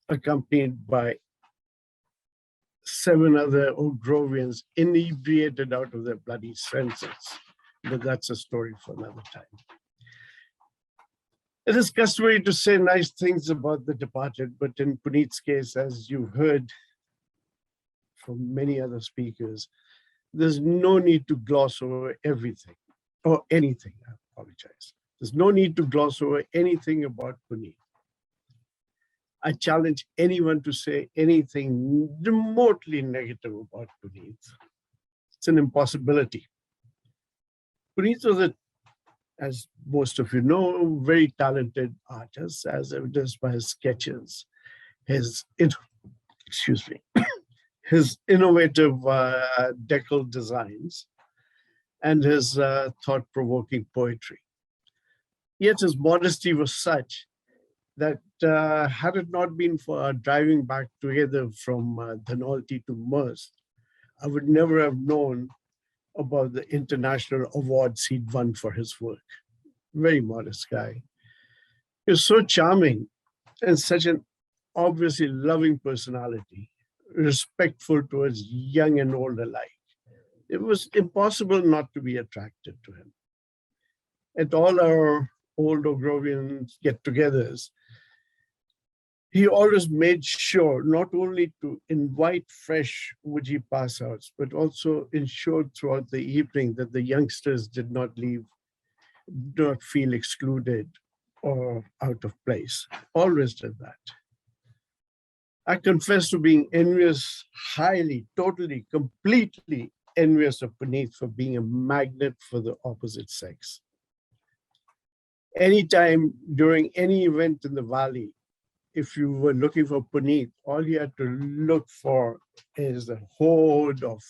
accompanied by 7 other Oak Grovians inebriated out of their bloody senses. But that's a story for another time. It is customary to say nice things about the departed, but in Puneet's case, as you've heard from many other speakers, there's no need to gloss over everything or anything. I apologize. There's no need to gloss over anything about Puneet. I challenge anyone to say anything remotely negative about Puneet. It's an impossibility. Puneet was, as most of you know, a very talented artist, as evidenced by his sketches, his his innovative decal designs, and his thought-provoking poetry. Yet his modesty was such that had it not been for our driving back together from Dhanolti to Merse, I would never have known about the international awards he'd won for his work. Very modest guy. He was so charming and such an obviously loving personality, respectful towards young and old alike. It was impossible not to be attracted to him. At all our old Oak Grovian get-togethers, he always made sure not only to invite fresh Wuji pass-outs, but also ensured throughout the evening that the youngsters did not feel excluded or out of place. Always did that. I confess to being envious, highly, totally, completely envious of Puneet for being a magnet for the opposite sex. Anytime during any event in the valley, if you were looking for Puneet, all you had to look for is a horde of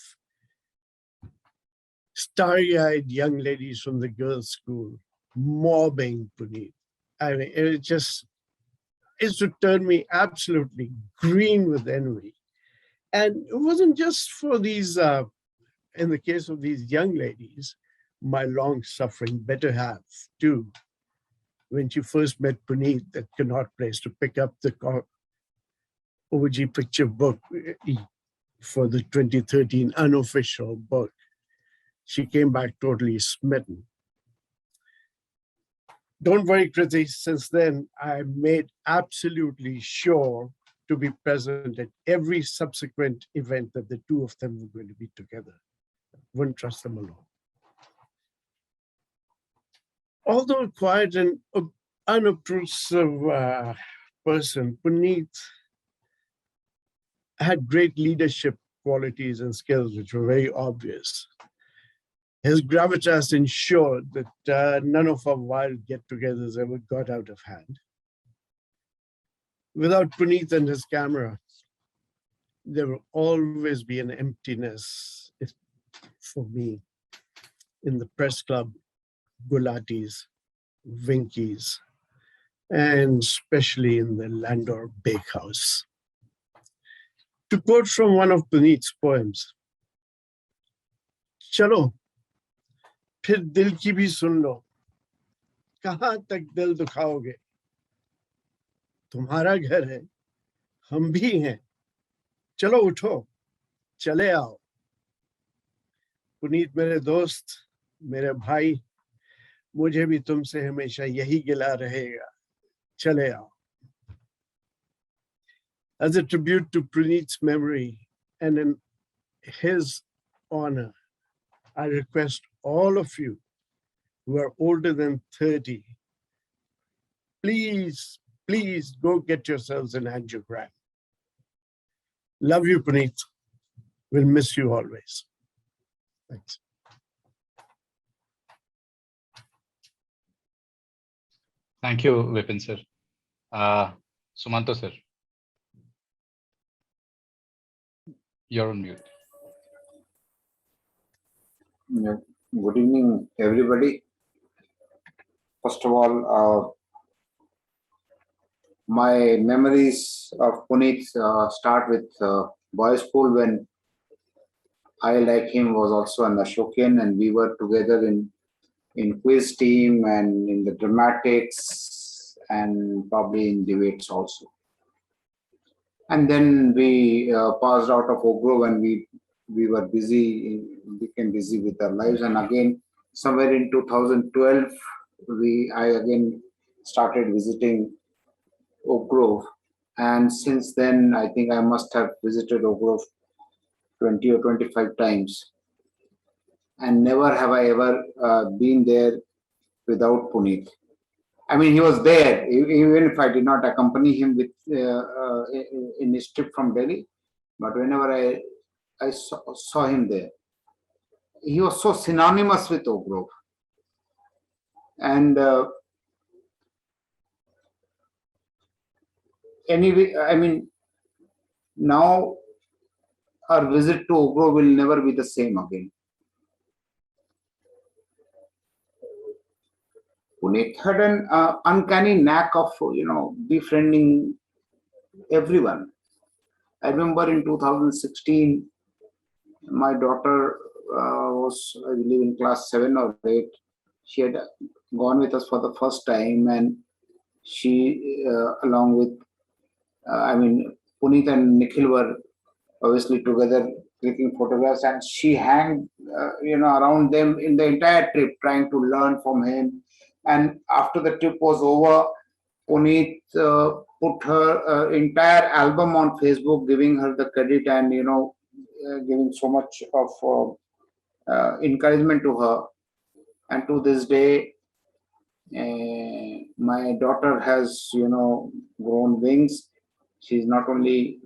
starry-eyed young ladies from the girls' school mobbing Puneet. I mean, it just is to turn me absolutely green with envy. And it wasn't just for these, in the case of these young ladies, my long-suffering better half too. When she first met Puneet at Connaught Place to pick up the OG picture book for the 2013 unofficial book, she came back totally smitten. Don't worry, Kriti, since then I made absolutely sure to be present at every subsequent event that the two of them were going to be together. Wouldn't trust them alone. Although a quiet and unobtrusive person, Puneet had great leadership qualities and skills which were very obvious. His gravitas ensured that none of our wild get-togethers ever got out of hand. Without Puneet and his camera, there will always be an emptiness for me in the press club, Gulatis, Winkies, and especially in the Landor Bakehouse. To quote from one of Puneet's poems, "Chalo, फिर दिल की भी सुन लो, कहाँ तक दिल दुखाओगे? तुम्हारा घर है, हम भी हैं, चलो उठो, चले आओ." पुनीत मेरे दोस्त, मेरे भाई, मुझे भी तुमसे हमेशा यही गिला रहेगा, चले आओ. As a tribute to Puneet's memory and in his honor, I request all of you who are older than 30, please, please go get yourselves an angiogram. Love you, Puneet. We'll miss you always. Thanks. Thank you, Vipin sir. Sumanto sir, you're on mute. Yeah. Good evening, everybody. First of all, my memories of Puneet start with boys' school when I, like him, was also an Ashokian, and we were together in quiz team and in the dramatics and probably in debates also. And then we passed out of Oak Grove and we were busy, became busy with our lives. And again, somewhere in 2012, I again started visiting Oak Grove. And since then, I think I must have visited Oak Grove 20 or 25 times. And never have I ever been there without Puneet. I mean, he was there, even if I did not accompany him with in his trip from Delhi. But whenever I saw him there, he was so synonymous with Oak Grove. And anyway, I mean, now our visit to Oak Grove will never be the same again. Puneet had an uncanny knack of, befriending everyone. I remember in 2016, my daughter was, I believe, in class 7 or 8. She had gone with us for the first time, and she, along with, Puneet and Nikhil were obviously together taking photographs, and she hung, around them in the entire trip, trying to learn from him. And after the trip was over, Puneet put her entire album on Facebook, giving her the credit and, giving so much of encouragement to her. And to this day, my daughter has, grown wings. She's not only,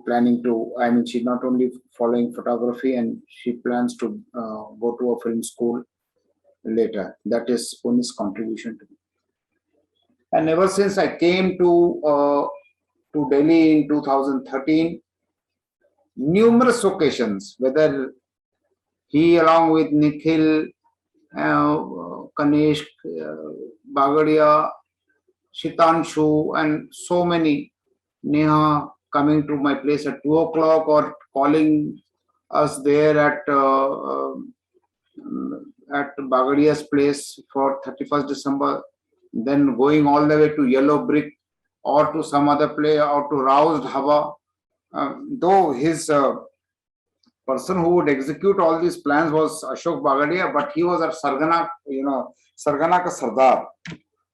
planning to, she's not only following photography, and she plans to go to a film school later. That is Puneet's contribution to me. And ever since I came to Delhi in 2013, numerous occasions, whether he along with Nikhil, Kanishk, Bagadia, Shitanshu, and so many, Neha, coming to my place at 2 o'clock or calling us there at Bagadia's place for 31st December, then going all the way to Yellow Brick or to some other place or to Roused Hava. Though his person who would execute all these plans was Ashok Bagadia, but he was at Sargana, Sargana ka Sardar.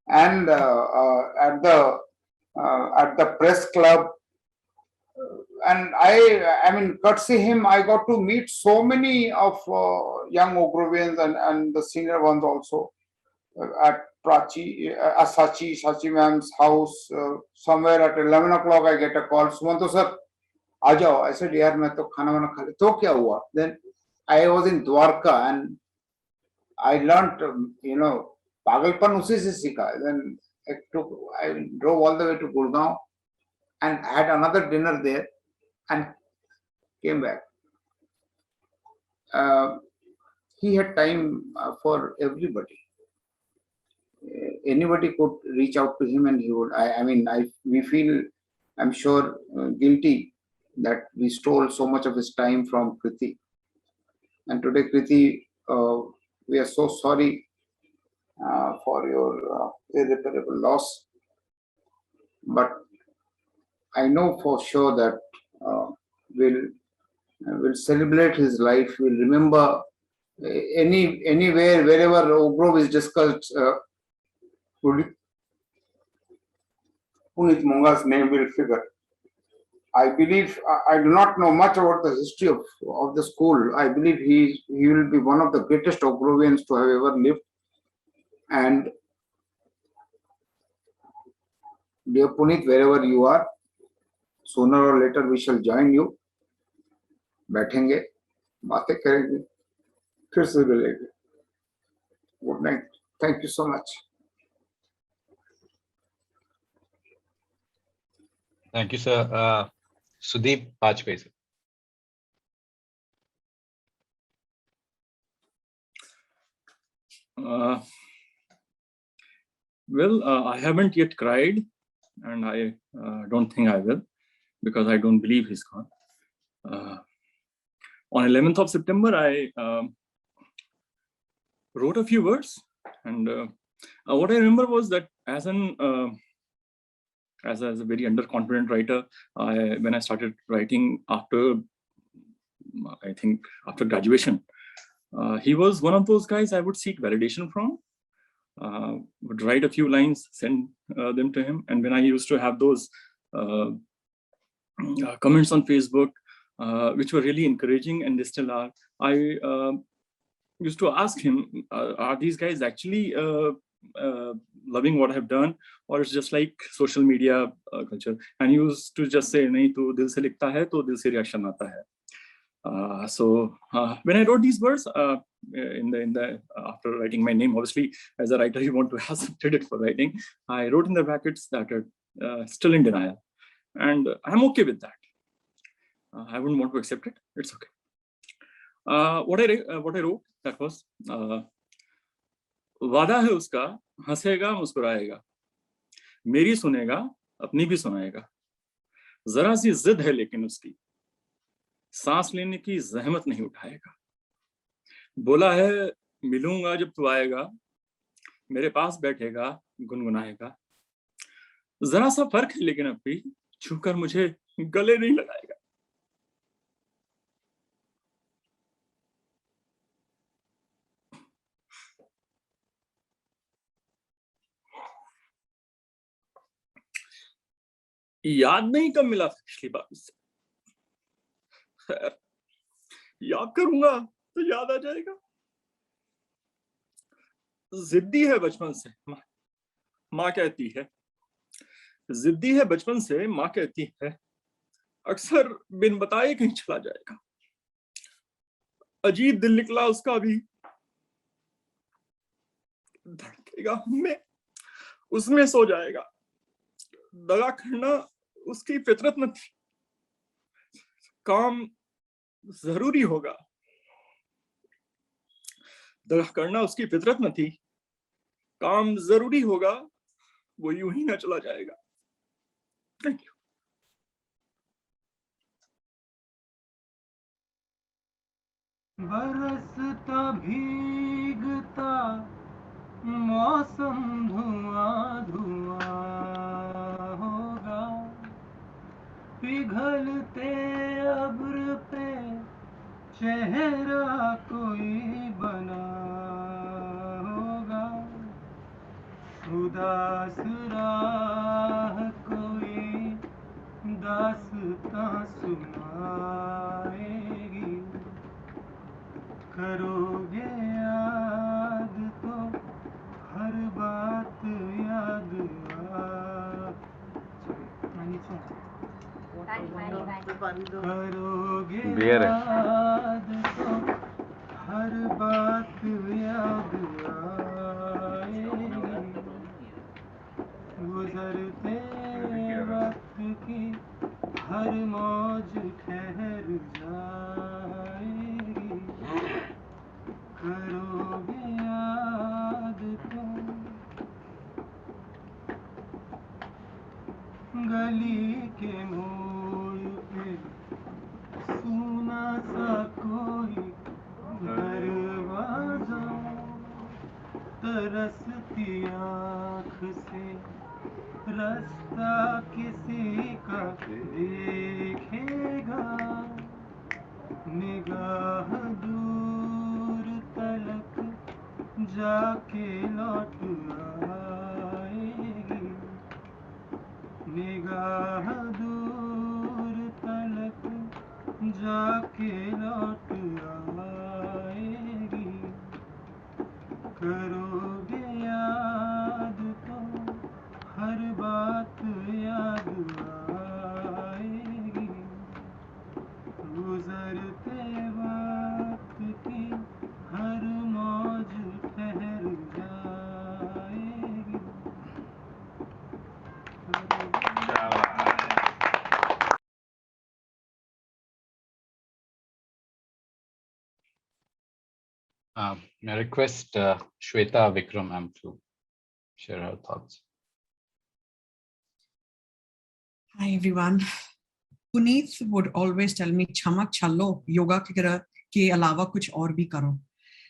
And at the press club, and courtesy him, I got to meet so many of young Oak Grovians and the senior ones also at Sachi ma'am's house. Somewhere at 11 o'clock, I get a call. Sumanto sir, aa jao. I said, yaar, main to khana wana kha liya. To kya hua? Then I was in Dwarka and I learnt, Pagalpan usi se sikha. Then I drove all the way to Gurgaon and had another dinner there and came back. He had time for everybody. Anybody could reach out to him and he would. We feel, I'm sure, guilty that we stole so much of his time from Kriti. And today, Kriti, we are so sorry for your irreparable loss. But I know for sure that we'll celebrate his life. We'll remember anywhere, wherever Oak Grove is discussed, Puneet Monga's name will figure. I believe I do not know much about the history of the school. I believe he will be one of the greatest Oak Grovians to have ever lived. And dear Puneet, wherever you are, sooner or later we shall join you. बैठेंगे, बातें करेंगे, फिर से मिलेंगे. Good night. Thank you so much. Thank you, sir. Sudeep Bajpayee. Well, I haven't yet cried, and I don't think I will, because I don't believe he's gone. On 11th of September, I wrote a few words, and what I remember was that as a very underconfident writer, when I started writing after graduation, he was one of those guys I would seek validation from. Would write a few lines, send them to him, and when I used to have those comments on Facebook, which were really encouraging, and they still are, I used to ask him, are these guys actually loving what I've done, or it's just like social media culture? And he used to just say, nahi, tu dil se likhta hai, to dil se reaction aata hai. So when I wrote these words, after writing my name, obviously as a writer you want to have some credit for writing, I wrote in the brackets that still in denial, and I'm okay with that. I wouldn't want to accept it. It's okay. What I wrote, that was वादा है उसका, हंसेगा मुस्कुराएगा, मेरी सुनेगा, अपनी भी सुनाएगा, जरा सी जिद है लेकिन उसकी, सांस लेने की जहमत नहीं उठाएगा, बोला है मिलूंगा जब तू आएगा, मेरे पास बैठेगा, गुनगुनाएगा, जरा सा फर्क है लेकिन अब भी, छूकर मुझे गले नहीं लगाएगा. याद नहीं कब मिला पिछली बार उससे, खैर याद करूंगा तो याद आ जाएगा. जिद्दी है बचपन से, माँ कहती है, जिद्दी है बचपन से, माँ कहती है, अक्सर बिन बताए कहीं चला जाएगा, अजीब दिल निकला उसका भी, धड़केगा हमें, उसमें सो जाएगा, दगा करना उसकी फितरत न थी, काम जरूरी होगा, दगा करना उसकी फितरत न थी, काम जरूरी होगा, वो यूं ही ना चला जाएगा. Thank you. बरसता भीगता मौसम धुआं धुआं होगा, पिघलते अब्र पे चेहरा कोई बना होगा, उदास राह कोई दास्तां सुनाएगी, करोगे याद तो हर बात याद करोगे याद तो हर बात याद आएगी, गुजरते वक्त की हर मौज ठहर जाएगी, करोगे याद तो. गली के मोड़ पे सूना सा कोई दरवाजा, तरसती आँख से रास्ता किसी का देखेगा, निगाह दूर तलक जाके लौट आएगी, निगाह दूर जाके लौट आएगी करोगे याद तो हर बात याद आएगी गुजरते वक्त की हर मौज ठहर जाएगी I request Shweta Vikram ma'am to share her thoughts. Hi everyone. Puneet would always tell me, "Chamak chalo, yoga ke alawa kuch aur bhi karo."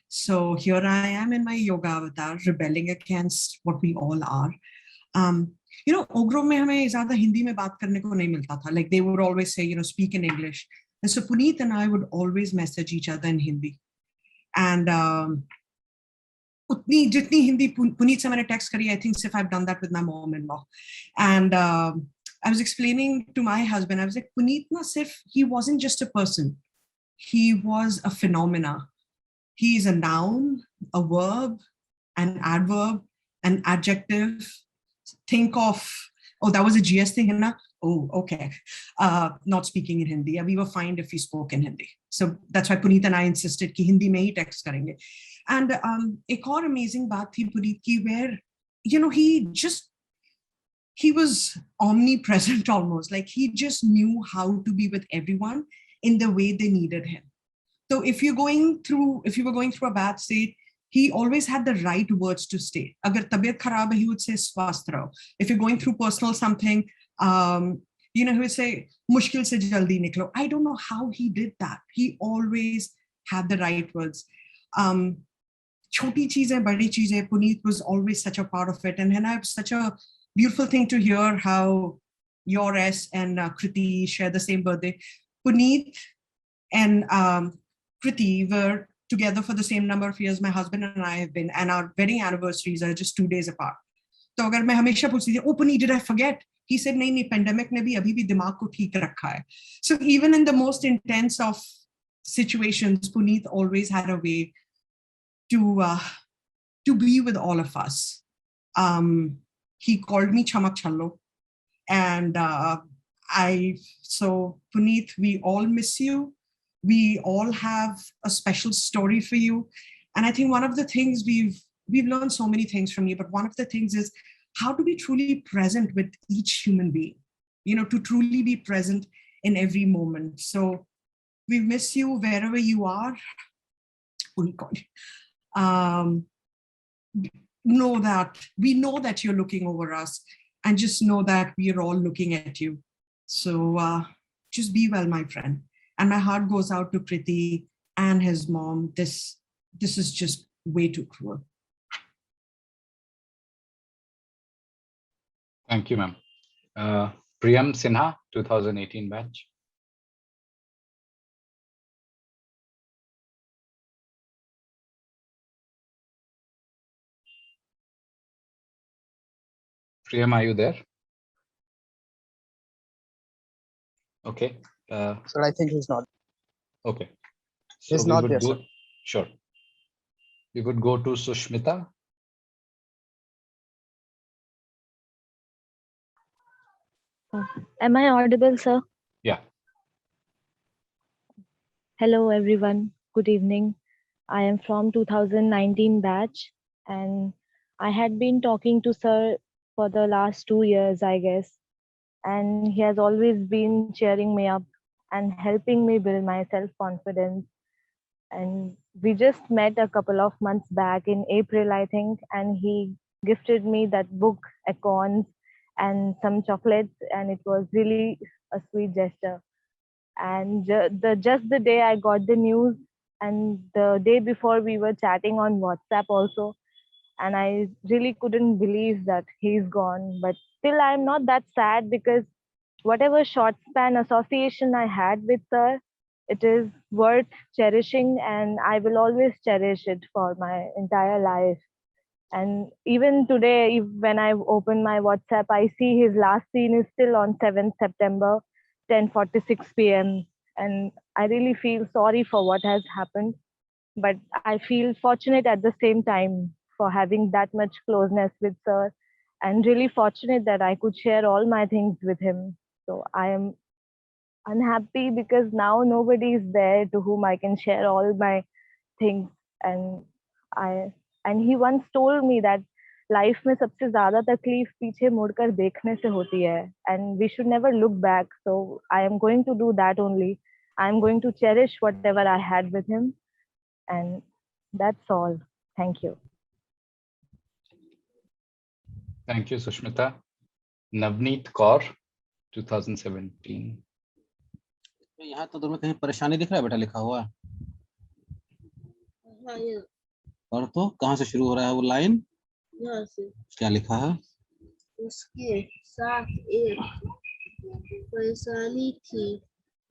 So here I am in my yoga avatar, rebelling against what we all are. You know, Oak Grove में हमें ज़्यादा हिंदी में बात करने को नहीं मिलता था. Like they would always say, you know, speak in English. And so Puneet and I would always message each other in Hindi. And उतनी जितनी हिंदी पुनीत से मैंने text करी, I think if I've done that with my mom-in-law. And I was explaining to my husband, I was like, Puneet na sirf, he wasn't just a person. He was a phenomena. He is a noun, a verb, an adverb, an adjective. Think of, oh, that was a GS thing, na? Oh, okay. Not speaking in Hindi. We were fine if we spoke in Hindi. So that's why Puneet and I insisted कि हिंदी में ही text करेंगे. And एक और amazing बात थी Puneet की where, you know, he was omnipresent almost. Like he just knew how to be with everyone in the way they needed him. So if you were going through a bad state, he always had the right words to say. Agar tabiyat kharab hai, he would say swasth raho. If you're going through personal something, you know, he would say mushkil se jaldi niklo. I don't know how he did that. He always had the right words. Choti cheezein, badi cheezein, Puneet was always such a part of it. And it was such a beautiful thing to hear how your S and Kriti share the same birthday. Puneet and Kriti were together for the same number of years my husband and I have been, and our wedding anniversaries are just 2 days apart. So agar main hamesha puchti thi, oh Puneet, did I forget? He said, nahi, pandemic ne bhi abhi bhi dimag ko theek rakha hai. So even in the most intense of situations, Puneet always had a way to be with all of us. He called me Chamak Challo. And so Puneet, we all miss you. We all have a special story for you. And I think one of the things we've learned so many things from you, but one of the things is how to be truly present with each human being, you know, to truly be present in every moment. So we miss you wherever you are. Oh God. Know that you're looking over us, and just know that we are all looking at you. So just be well, my friend. And my heart goes out to Kriti and his mom. This is just way too cruel. Thank you, ma'am. Prem Sinha, 2018 batch. Prem, are you there? Okay. Sir, I think he's not. Okay. So He's we not would there, go. sir. Sure. We would go to Sushmita. Am I audible, sir? Yeah. Hello, everyone. Good evening. I am from 2019 batch, and I had been talking to sir for the last 2 years, I guess. And he has always been cheering me up and helping me build my self-confidence. And we just met a couple of months back in April, I think, and he gifted me that book, Icons, and some chocolates, and it was really a sweet gesture. And just the day I got the news, and the day before we were chatting on WhatsApp also, and I really couldn't believe that he's gone. But still, I'm not that sad, because whatever short span association I had with sir, it is worth cherishing, and I will always cherish it for my entire life. And even today, when I open my WhatsApp, I see his last scene is still on 7th September, 10:46 p.m. and I really feel sorry for what has happened. But I feel fortunate at the same time for having that much closeness with sir, and really fortunate that I could share all my things with him. So I am unhappy because now nobody is there to whom I can share all my things. And I and he once told me that life में सबसे ज्यादा तकलीफ पीछे मुड़कर देखने से होती है, and we should never look back. So I am going to do that only. I am going to cherish whatever I had with him, and that's all. Thank you. Thank you, Sushmita. Navneet Kaur, 2017. यहाँ तो में कहीं परेशानी दिख रहा है बेटा लिखा हुआ? हाँ ये और तो कहाँ से शुरू हो रहा है वो लाइन? यहाँ से क्या लिखा है? उसके साथ एक परेशानी थी।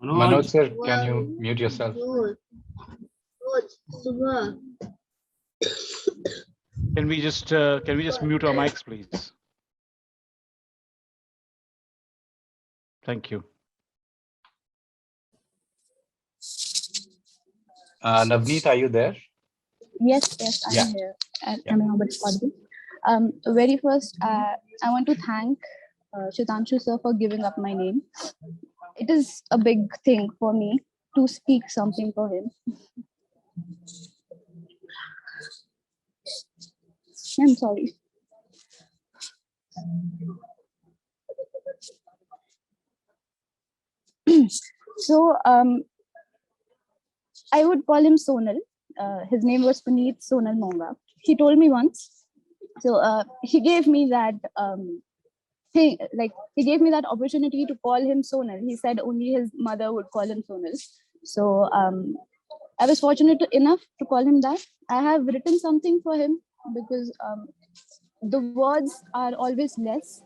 Manoj sir, can you mute yourself? रोज सुबह Can we just mute our mics, please? Thank you. Navneet, are you there? Yes, I am here. Am I audible? Very first, I want to thank Shantanu sir for giving up my name. It is a big thing for me to speak something for him. I'm sorry. So, I would call him Sonal. His name was Puneet Sonal Monga. He told me once. So he gave me that he gave me that opportunity to call him Sonal. He said only his mother would call him Sonal. So I was fortunate enough to call him that. I have written something for him because the words are always less.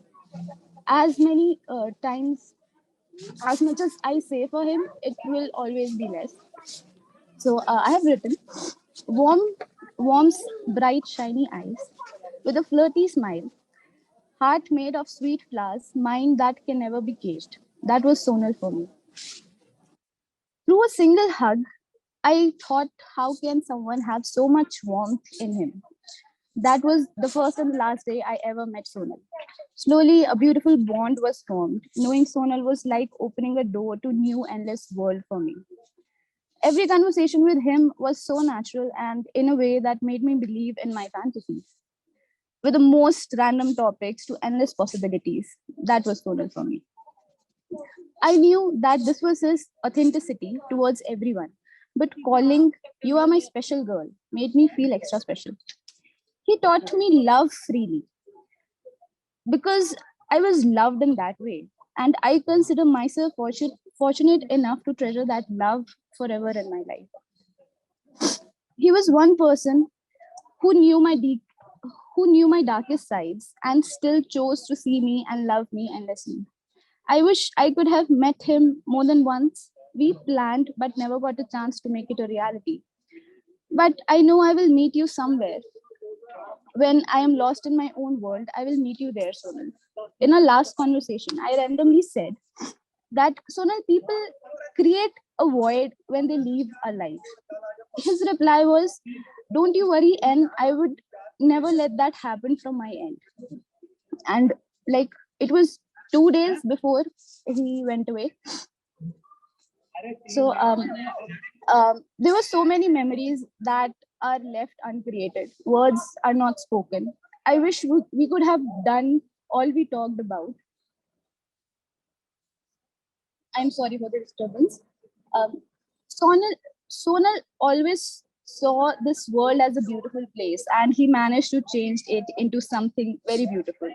As many times, as much as I say for him, it will always be less. So I have written, warm's bright shiny eyes, with a flirty smile, heart made of sweet flowers, mind that can never be caged. That was Sonal for me. Through a single hug, I thought, how can someone have so much warmth in him? That was the first and the last day I ever met Sonal. Slowly, a beautiful bond was formed. Knowing Sonal was like opening a door to a new endless world for me. Every conversation with him was so natural and in a way that made me believe in my fantasies. With the most random topics to endless possibilities, that was Sonal for me. I knew that this was his authenticity towards everyone, but calling "you are my special girl" made me feel extra special. He taught me love freely because I was loved in that way, and I consider myself fortunate enough to treasure that love forever in my life. He was one person who knew my darkest sides and still chose to see me and love me endlessly. I wish I could have met him more than once. We planned but never got a chance to make it a reality. But I know I will meet you somewhere. When I am lost in my own world, I will meet you there, Sonal. In our last conversation, I randomly said that Sonal, people create a void when they leave our life. His reply was, "Don't you worry, and I would never let that happen from my end." And like it was 2 days before he went away. So there were so many memories that are left uncreated. Words are not spoken. I wish we could have done all we talked about. I'm sorry for the disturbance. Sonal always saw this world as a beautiful place, and he managed to change it into something very beautiful.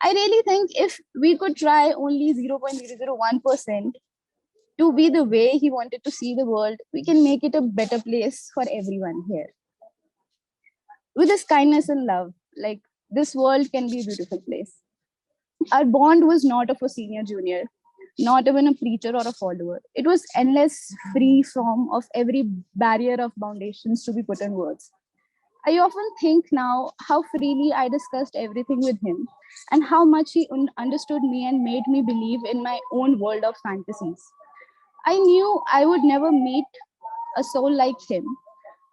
I really think if we could try only 0.001% to be the way he wanted to see the world, we can make it a better place for everyone here. With his kindness and love, like this world can be a beautiful place. Our bond was not of a senior junior, not even a preacher or a follower. It was endless, free from of every barrier of foundations to be put in words. I often think now how freely I discussed everything with him and how much he understood me and made me believe in my own world of fantasies. I knew I would never meet a soul like him.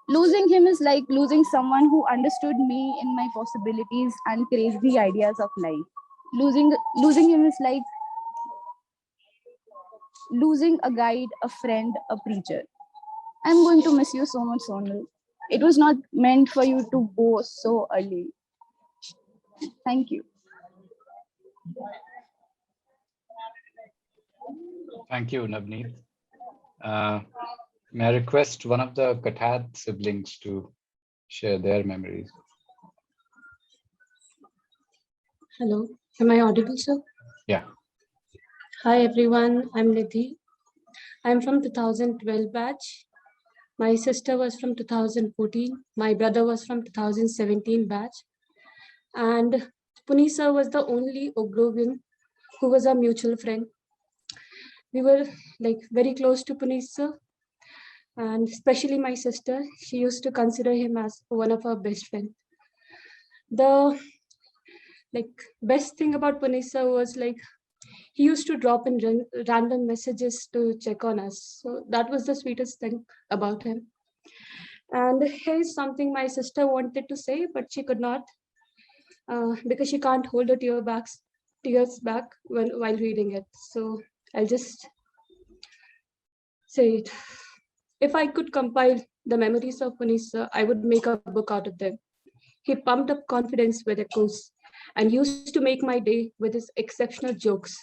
Losing him is like losing someone who understood me in my possibilities and crazy ideas of life. Losing him is like losing a guide, a friend, a preacher. I'm going to miss you so much, Sonal. It was not meant for you to go so early. Thank you. Thank you, Navneet. May I request one of the Katad siblings to share their memories? Hello, am I audible, sir? Yeah. Hi, everyone. I'm Nidhi. I'm from 2012 batch. My sister was from 2014. My brother was from 2017 batch. And Puneet sir was the only Oak Grovian who was a mutual friend. We were like very close to Puneet sir. And especially my sister, she used to consider him as one of her best friends. The best thing about Puneet sir was he used to drop in random messages to check on us. So that was the sweetest thing about him. And here's something my sister wanted to say, but she could not because she can't hold her tears back while reading it. So I'll just say it. If I could compile the memories of Puneet sir, I would make a book out of them. He pumped up confidence with echoes and used to make my day with his exceptional jokes.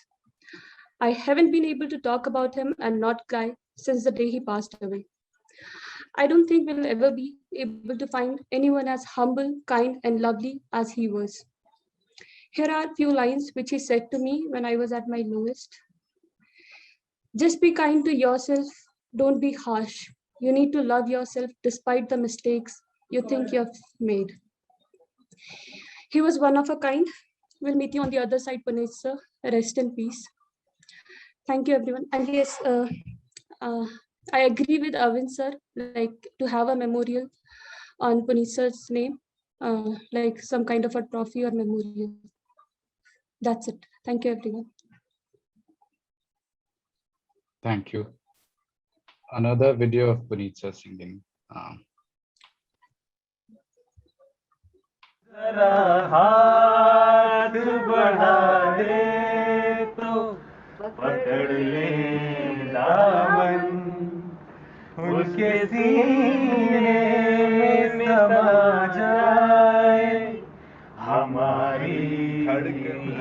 I haven't been able to talk about him and not cry since the day he passed away. I don't think we'll ever be able to find anyone as humble, kind, and lovely as he was. Here are a few lines which he said to me when I was at my lowest. Just be kind to yourself. Don't be harsh. You need to love yourself despite the mistakes you think you've made. He was one of a kind. We'll meet you on the other side, Puneet sir. Rest in peace. Thank you, everyone. And yes, I agree with Arvind sir, to have a memorial on Puneet sir's name, like some kind of a trophy or memorial. That's it. Thank you, everyone. Thank you. Another video of Puneet sir singing. हाथ बढ़ा दे तो पकड़ ले दामन उसके सीने में समा जाए हमारी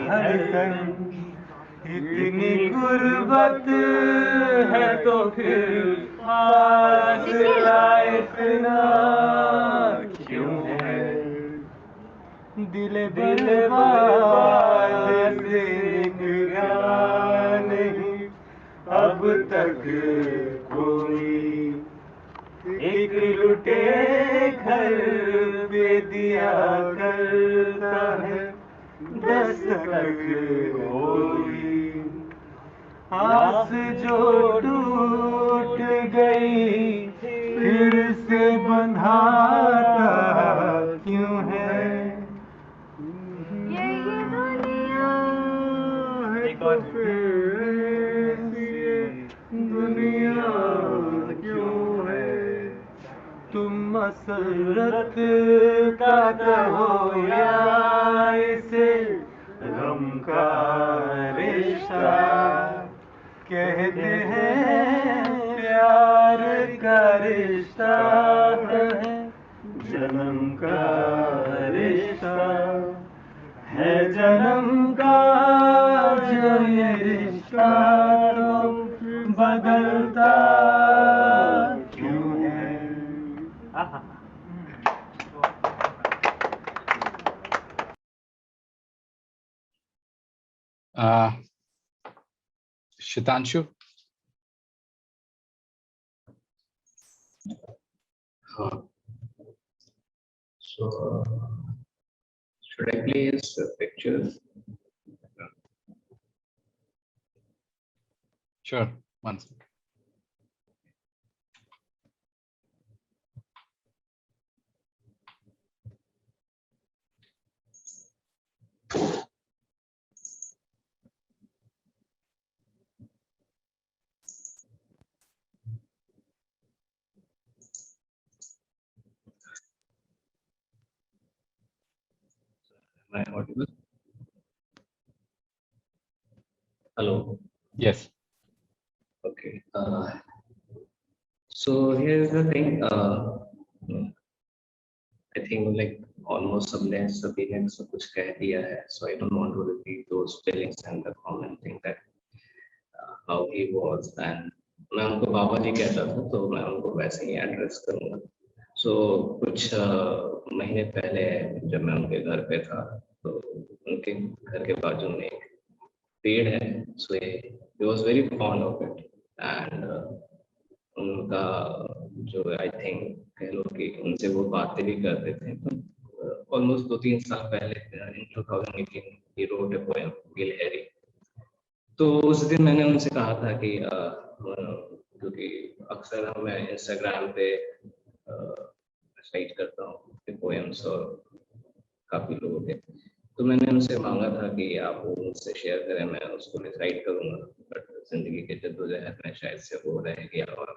धड़कन इतनी गुर्बत है तो फिर फासला इतना क्यों है दिल बर्बाद से निकला नहीं अब तक कोई एक लुटे घर पे दिया करता है दस्तक कोई आस जो टूट गई फिर से बंधाता क्यों है दुनिया क्यों है तुम मसरत का कहो या इसे गम का रिश्ता कहते हैं प्यार का रिश्ता है जन्म का रिश्ता है जन्म का जो ये रिश्ता तो बदलता क्यों है Shantanu? Should I play his pictures? Sure, one second. Am I audible? Hello. Yes. Okay. So here's the thing. I think like almost सभी ने सब कुछ कह दिया है. So I don't want to repeat those feelings and the common thing that how he was. And मैं उनको बाबा जी कहता था, तो मैं उनको वैसे ही एड्रेस करूँगा. So कुछ महीने पहले जब मैं उनके घर पे था, तो उनके घर के बाजू में एक पेड़ है. So he was very fond of it. And उनका जो I think कह लो कि उनसे वो बातें भी करते थे. तो almost 2-3 साल पहले in 2018 he wrote a poem, Gil Harry. तो उस दिन मैंने उनसे कहा था कि क्योंकि अक्सर मैं इंस्टाग्राम पे राइट करता हूँ पोएम्स और काफी लोगों के, तो मैंने उनसे मांगा था कि आप वो मुझसे शेयर करें, मैं उसको रिसाइट करूँगा. बट जिंदगी के जद्दोजहद में शायद से वो रह गया और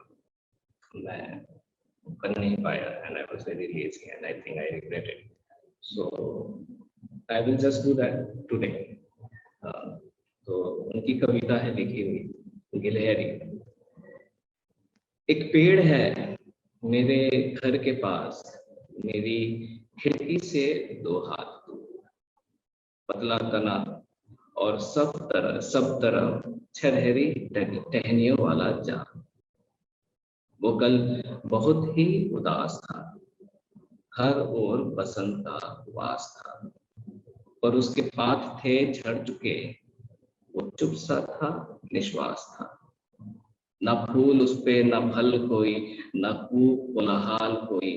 मैं कर नहीं पाया. And I was very lazy and I think I regret it. So I will just do that today. तो उनकी कविता है लिखी हुई, गिलहरी. एक पेड़ है मेरे घर के पास, मेरी खिड़की से 2 हाथ दूर, पतला तना और सब तरह छरहरी टहनियों वाला जान. वो कल बहुत ही उदास था, हर ओर बसंत का वास था, पर उसके पात थे झड़ चुके, वो चुप सा था, निश्वास था. न फूल उस पे, न फल कोई, न कूक कोलाहल कोई,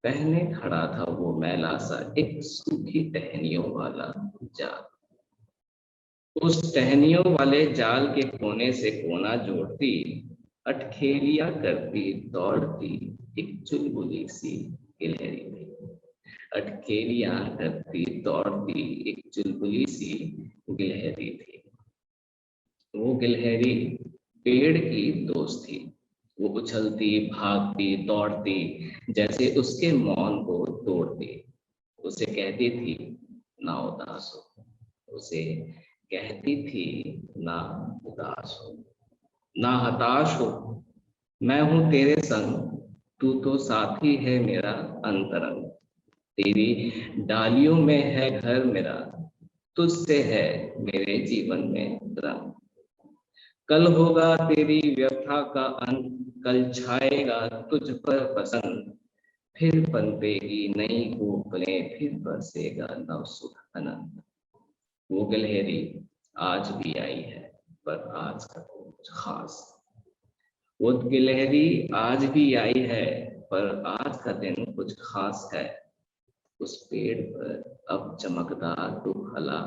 पहने खड़ा था वो मैला सा एक सूखी टहनियों वाला जाल. उस टहनियों वाले जाल के कोने से कोना जोड़ती, अटखेलिया करती दौड़ती एक चुलबुली सी गिलहरी थी. अटखेलिया करती दौड़ती एक चुलबुली सी गिलहरी थी. वो गिलहरी पेड़ की दोस्त थी. वो उछलती, भागती, दौड़ती, जैसे उसके मौन को तोड़ती. उसे कहती थी ना उदास हो, उसे कहती थी ना उदास हो, ना हताश हो, मैं हूँ तेरे संग, तू तो साथी है मेरा अंतरंग. तेरी डालियों में है घर मेरा, तुझसे है मेरे जीवन में रंग. कल होगा तेरी व्यथा का अंत, कल छाएगा तुझ पर बसंत, फिर पनपेगी नई कोपलें, फिर बरसेगा नव सुख अनंत. वो गिलहरी आज भी आई है, पर आज का कुछ खास. वो गिलहरी आज भी आई है, पर आज का दिन कुछ खास है. उस पेड़ पर अब चमकदार दुखला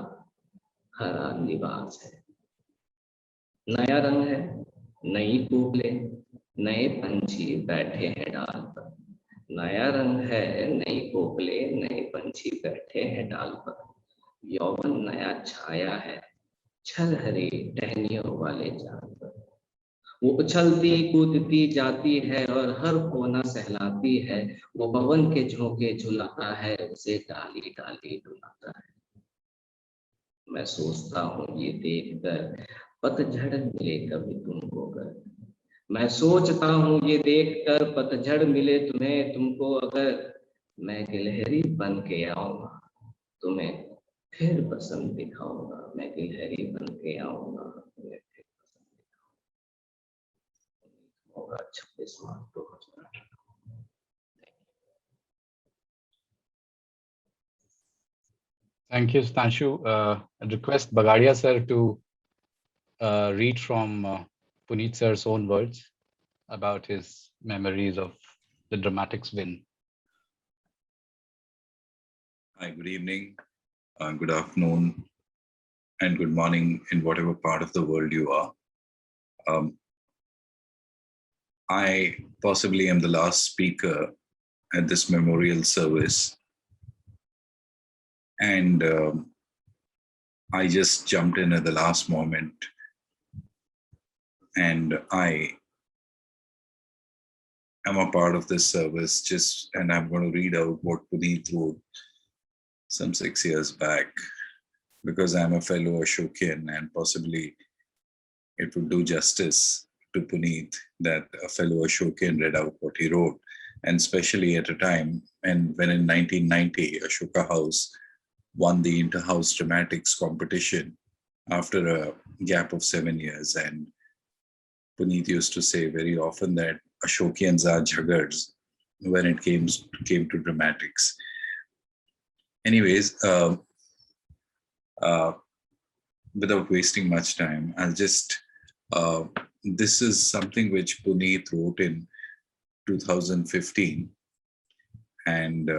हरा लिबास है. नया रंग है, नई कोपले, नए पंछी बैठे हैं डाल पर. नया रंग है, नई कोपले, नए पंछी बैठे हैं डाल पर. यौवन नया छाया है, छल हरे टहनियों वाले जाल पर. वो उछलती कूदती जाती है और हर कोना सहलाती है. वो पवन के झोंके झुलाता है, उसे डाली डाली डुलाता है. मैं सोचता हूँ ये देखकर पतझड़ मिले कभी तुमको अगर. मैं सोचता हूँ ये देखकर पतझड़ मिले तुम्हें तुमको अगर. मैं गिलहरी बन के आऊंगा, तुम्हें फिर बसंत दिखाऊंगा. मैं गिलहरी बन के आऊंगा, तुम्हें फिर बसंत दिखाऊंगा. 26 मार्च 2018. Thank you, Shantanu. I request Bagadia sir to read from Puneet sir's own words about his memories of the dramatics win. Hi, good evening, good afternoon, and good morning in whatever part of the world you are. I possibly am the last speaker at this memorial service. And I just jumped in at the last moment. And I am a part of this service and I'm going to read out what Puneet wrote. some 6 years back, because I'm a fellow Ashokian, and possibly it would do justice to Puneet that a fellow Ashokian read out what he wrote, and especially at a time when in 1990, Ashoka House won the Inter-House Dramatics competition after a gap of 7 years. And Puneet used to say very often that Ashokians are jhaggers when it came to dramatics. Anyways, without wasting much time, I'll just, this is something which Puneet wrote in 2015. And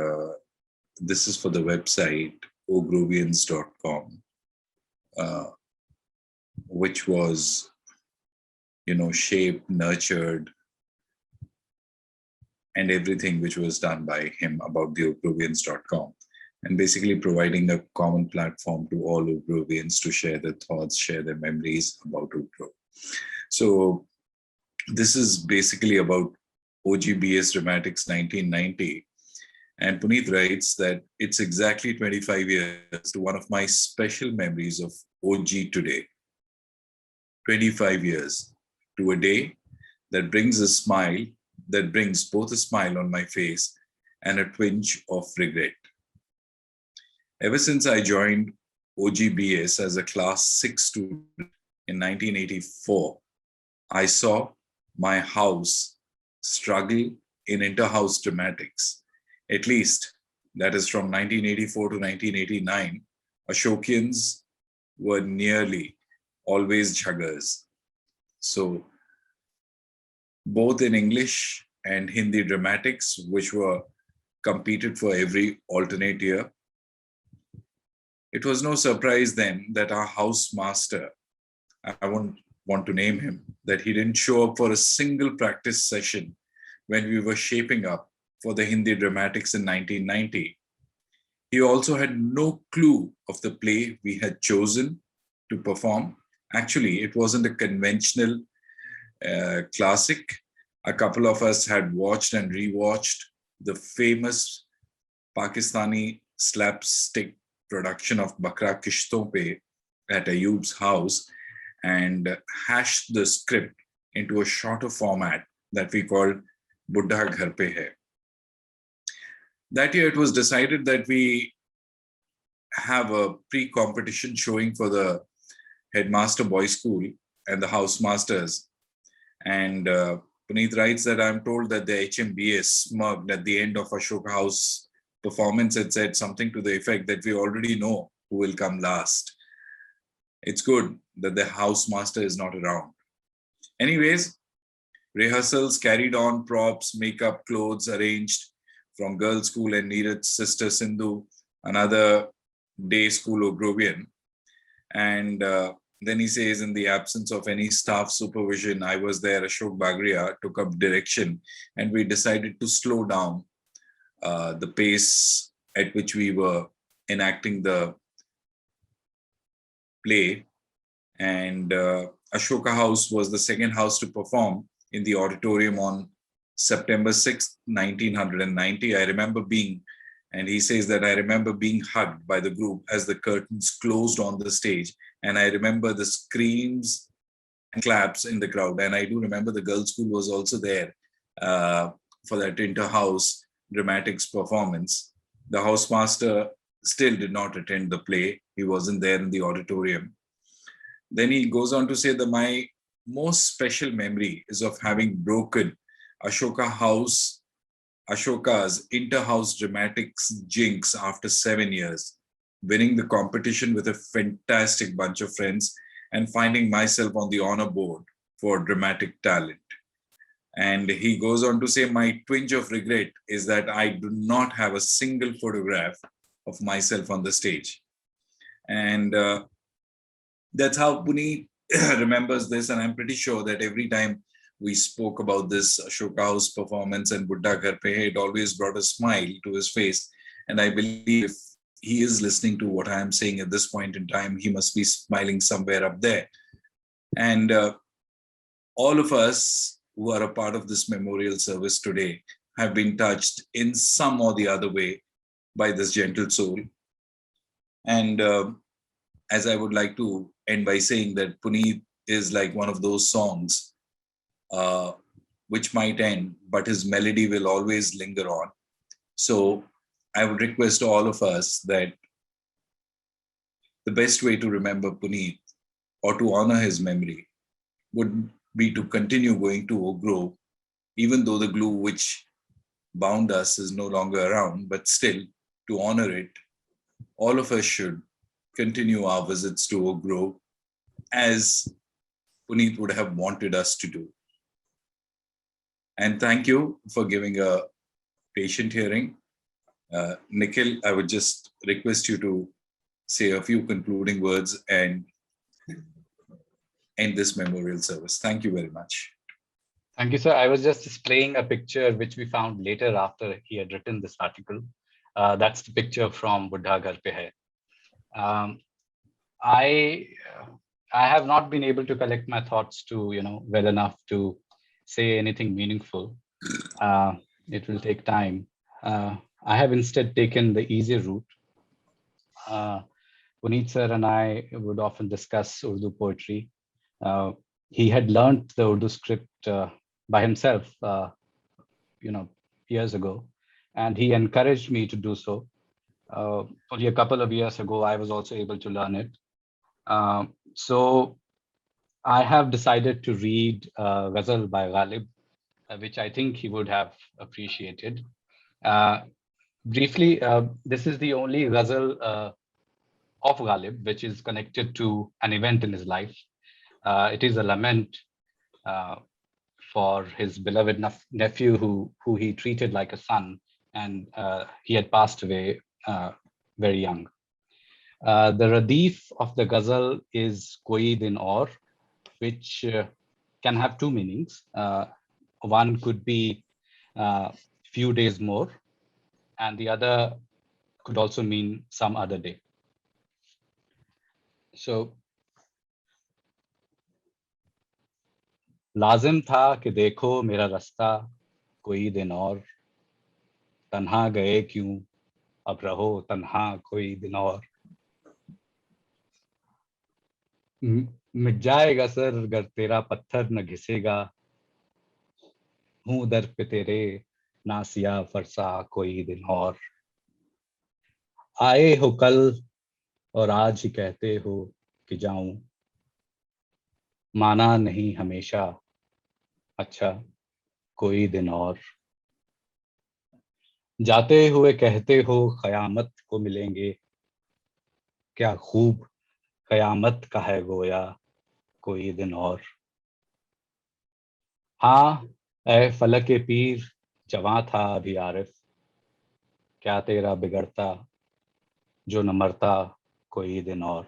this is for the website oakgrovians.com, which was, shaped, nurtured, and everything which was done by him about the oakgrovians.com, and basically providing a common platform to all Oak Grovians to share their thoughts, share their memories about Oak Grove. So this is basically about OGBS Dramatics 1990. And Puneet writes that it's exactly 25 years to one of my special memories of OG today. 25 years to a day that brings a smile, that brings both a smile on my face and a twinge of regret. Ever since I joined OGBS as a class 6 student in 1984, I saw my house struggle in inter-house dramatics. At least, that is from 1984 to 1989, Ashokians were nearly always jhaggers. So both in English and Hindi dramatics, which were competed for every alternate year, it was no surprise then that our house master, I won't want to name him, that he didn't show up for a single practice session when we were shaping up for the Hindi dramatics in 1990. He also had no clue of the play we had chosen to perform. Actually, it wasn't a conventional classic. A couple of us had watched and rewatched the famous Pakistani slapstick production of Bakra Kishton Pe at Ayub's house, and hashed the script into a shorter format that we called Buddha Ghar Pe Hai. That year, it was decided that we have a pre-competition showing for the headmaster boys' school and the housemasters. And Puneet writes that I'm told that the HMBS smirked at the end of Ashoka House performance and said something to the effect that we already know who will come last. It's good that the housemaster is not around. Anyways, rehearsals carried on, props, makeup, clothes arranged from girls' school and Neeraj's sister Sindhu, another day school Oak Grovian. And then he says, in the absence of any staff supervision, I was there, Ashok Bagria took up direction, and we decided to slow down the pace at which we were enacting the play. And Ashoka House was the second house to perform in the auditorium on September 6th, 1990. I remember being, and he says that I remember being hugged by the group as the curtains closed on the stage. And I remember the screams and claps in the crowd. And I do remember the girls' school was also there for that inter-house dramatics performance. The housemaster still did not attend the play. He wasn't there in the auditorium. Then he goes on to say that my most special memory is of having broken Ashoka's inter-house dramatics jinx after 7 years, winning the competition with a fantastic bunch of friends and finding myself on the honor board for dramatic talent. And he goes on to say, my twinge of regret is that I do not have a single photograph of myself on the stage. And that's how Puneet remembers this. And I'm pretty sure that every time we spoke about this Ashoka House performance and Buddha Ghar Pe Hai, it always brought a smile to his face. And I believe if he is listening to what I am saying at this point in time, he must be smiling somewhere up there. And all of us who are a part of this memorial service today have been touched in some or the other way by this gentle soul. And as I would like to end by saying that Puneet is like one of those songs which might end, but his melody will always linger on. So I would request all of us that the best way to remember Puneet or to honor his memory would be to continue going to Oak Grove, even though the glue which bound us is no longer around, but still to honor it, all of us should continue our visits to Oak Grove as Puneet would have wanted us to do. And thank you for giving a patient hearing. Nikhil, I would just request you to say a few concluding words and end this memorial service. Thank you very much. Thank you, sir. I was just displaying a picture which we found later after he had written this article. That's the picture from Buddha Ghar Pe Hai. I have not been able to collect my thoughts to, well enough to say anything meaningful. It will take time. I have instead taken the easier route. Puneet sir and I would often discuss Urdu poetry. He had learned the Urdu script by himself, years ago, and he encouraged me to do so. Only a couple of years ago, I was also able to learn it. So I have decided to read Ghazal by Ghalib, which I think he would have appreciated. Briefly, this is the only Ghazal of Ghalib, which is connected to an event in his life. It is a lament for his beloved nephew who he treated like a son, and he had passed away very young. The Radif of the Ghazal is Koi Din Aur, which can have two meanings. One could be few days more, and the other could also mean some other day. So, लाजिम था कि देखो मेरा रास्ता कोई दिन और तन्हा गए क्यों अब रहो तन्हा कोई दिन और मिट जाएगा सर अगर तेरा पत्थर न घिसेगा हूं दर पे तेरे नासिया फरसा कोई दिन और आए हो कल और आज ही कहते हो कि जाऊं माना नहीं हमेशा अच्छा कोई दिन और जाते हुए कहते हो क़यामत को मिलेंगे क्या खूब क़यामत का है गोया कोई दिन और हाँ ऐ फलक पीर जवां था अभी आरिफ क्या तेरा बिगड़ता जो न मरता कोई दिन और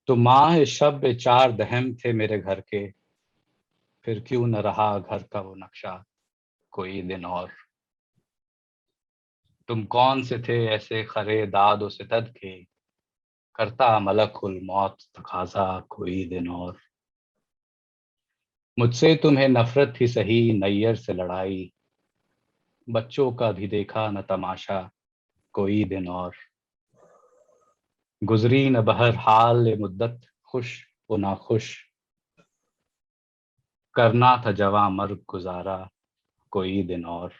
तो माह शब चार दहम थे मेरे घर के फिर क्यों न रहा घर का वो नक्शा कोई दिन और तुम कौन से थे ऐसे खरे दाद सितद के करता मलकुल मौत तकाजा कोई दिन और मुझसे तुम्हें नफरत ही सही नैयर से लड़ाई बच्चों का भी देखा न तमाशा कोई दिन और गुजरी न बहर हाल मुद्दत खुश व नाखुश करना था जवां मर्ग गुजारा कोई दिन और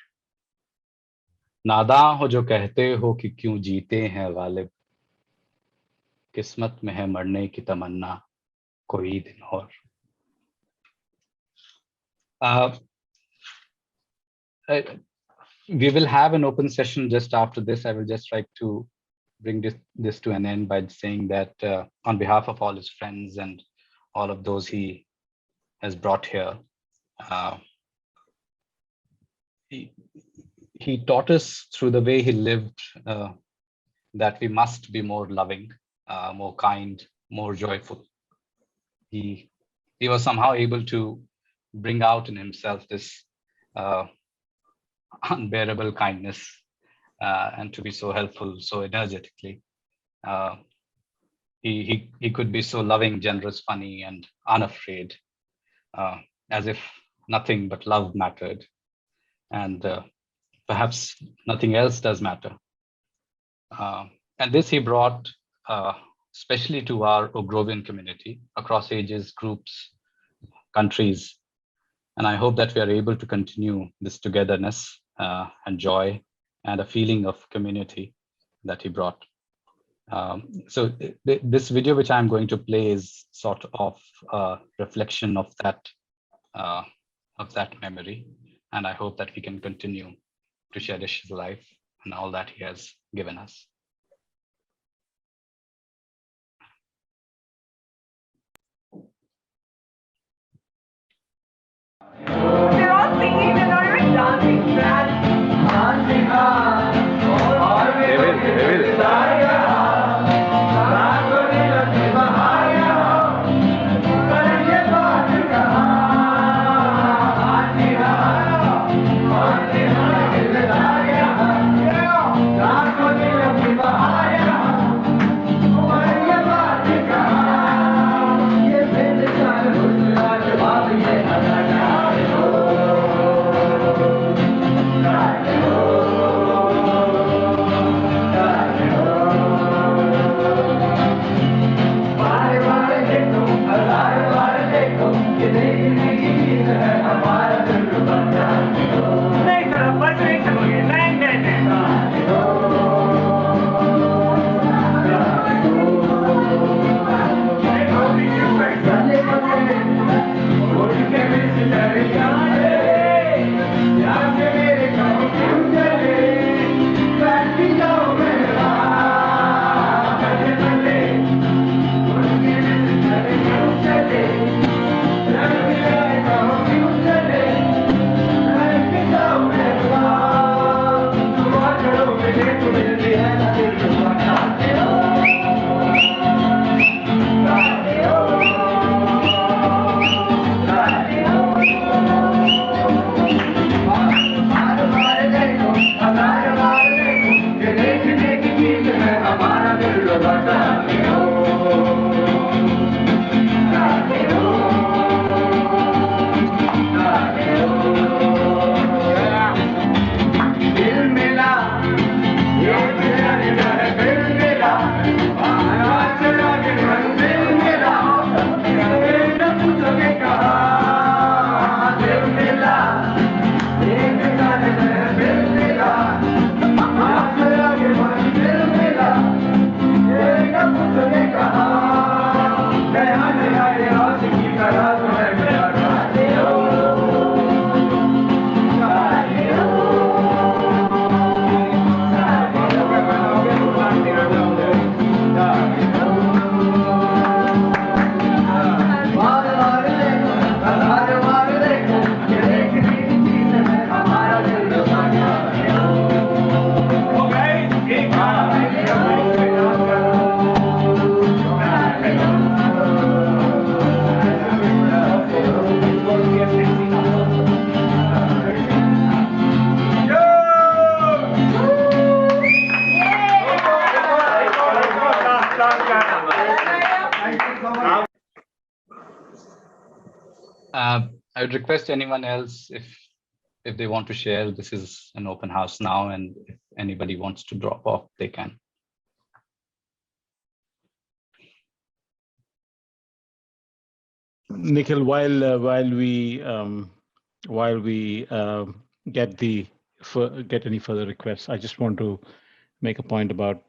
नादां हो जो कहते हो कि क्यों जीते हैं गालिब किस्मत में है मरने की तमन्ना कोई दिन और we will have an open session just after this. I will just like to bring this to an end by saying that on behalf of all his friends and all of those he has brought here, he taught us through the way he lived that we must be more loving, more kind, more joyful. He was somehow able to bring out in himself this unbearable kindness and to be so helpful so energetically. He could be so loving, generous, funny, and unafraid, as if nothing but love mattered, and perhaps nothing else does matter. And this he brought especially to our Oak Grovian community across ages, groups, countries. And I hope that we are able to continue this togetherness and joy and a feeling of community that he brought. So this video which I'm going to play is sort of a reflection of that memory. And I hope that we can continue to cherish his life and all that he has given us. They're all singing, they're not even dancing. I would request anyone else if they want to share. This is an open house now, and if anybody wants to drop off, they can. Nikhil, while we get any further requests, I just want to make a point about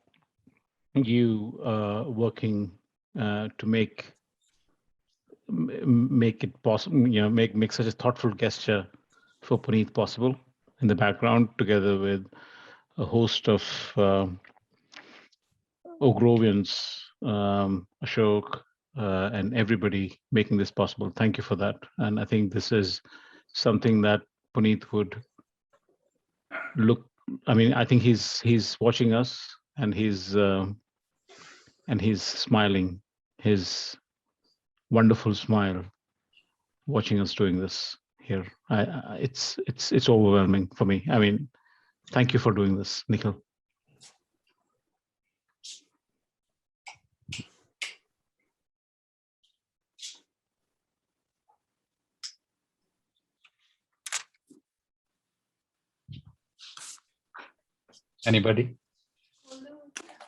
you working to make it possible, make such a thoughtful gesture for Puneet possible in the background, together with a host of Oak Grovians, Ashok, and everybody making this possible. Thank you for that. And I think this is something that Puneet would look. I mean, I think he's watching us, and he's smiling, his wonderful smile, watching us doing this here. It's overwhelming for me. I mean, thank you for doing this, Nikhil. Anybody?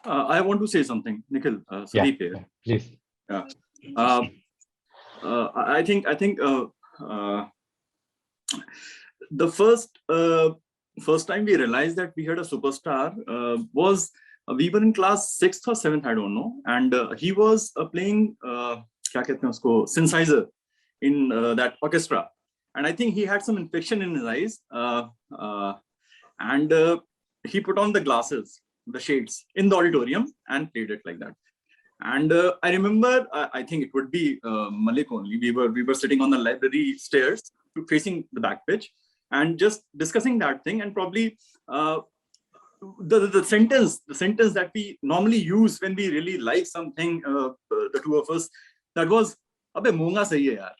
I want to say something, Nikhil. Sudeep here. Please. Yeah. I think the first time we realized that we had a superstar was we were in class 6th or 7th, I don't know, and he was playing क्या कहते हैं उसको, synthesizer in that orchestra, and I think he had some infection in his eyes, and he put on the glasses, the shades, in the auditorium and played it like that. And I remember, I think it would be Malik only. We were sitting on the library stairs, facing the back pitch, and just discussing that thing. And probably the sentence that we normally use when we really like something, the two of us, that was "Abbe Monga sahi hai yaar,"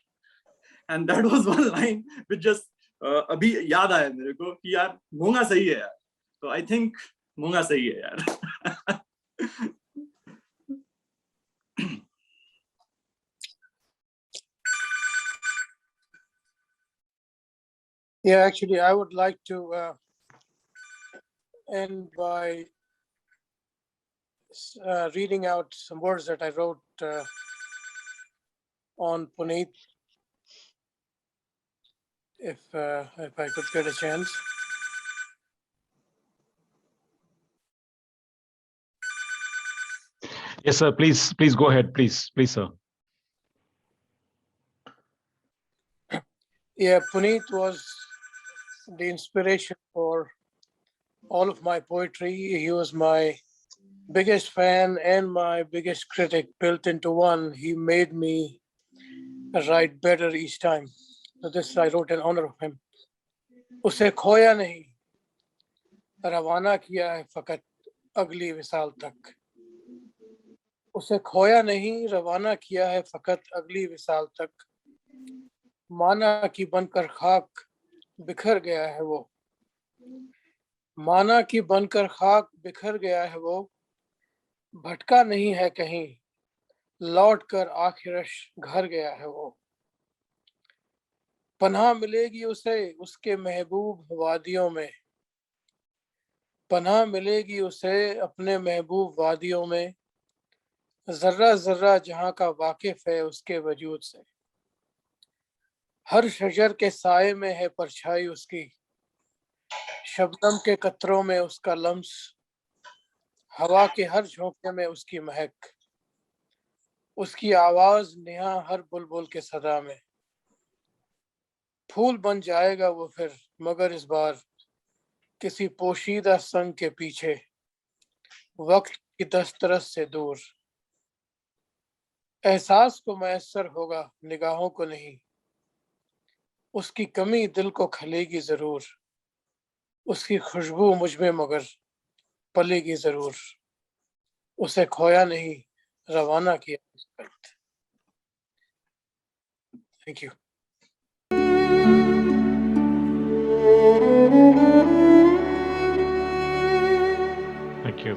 and that was one line which just abhi yaad aaya mere ko ki yaar Monga sahi hai yaar. So I think Monga sahi hai yaar. Yeah, actually, I would like to end by reading out some words that I wrote on Puneet, if I could get a chance. Yes, sir. Please go ahead. Please, sir. Yeah, Puneet was the inspiration for all of my poetry. He was my biggest fan and my biggest critic built into one. He made me write better each time. So this I wrote in honor of him. उसे खोया नहीं, रवाना किया है फकत अगली विसाल तक. उसे खोया नहीं, रवाना किया है फकत अगली विसाल तक. माना की बनकर खाक बिखर गया है वो. माना की बनकर खाक बिखर गया है वो. भटका नहीं है कहीं, लौट कर आखिरश घर गया है वो. पनाह मिलेगी उसे उसके महबूब वादियों में. पनाह मिलेगी उसे अपने महबूब वादियों में. जर्रा जर्रा जहां का वाकिफ है उसके वजूद से. हर शजर के साये में है परछाई उसकी. शबनम के कतरों में उसका लम्स. हवा के हर झोंके में उसकी महक. उसकी आवाज नेहा हर बुलबुल के सदा में. फूल बन जाएगा वो फिर मगर इस बार किसी पोशीदा संग के पीछे, वक्त की दस्तरस से दूर. एहसास को मैसर होगा निगाहों को नहीं. उसकी कमी दिल को खलेगी जरूर. उसकी खुशबू मुझ में मगर पलेगी जरूर. उसे खोया नहीं, रवाना किया इस वक्त. Thank you. Thank you.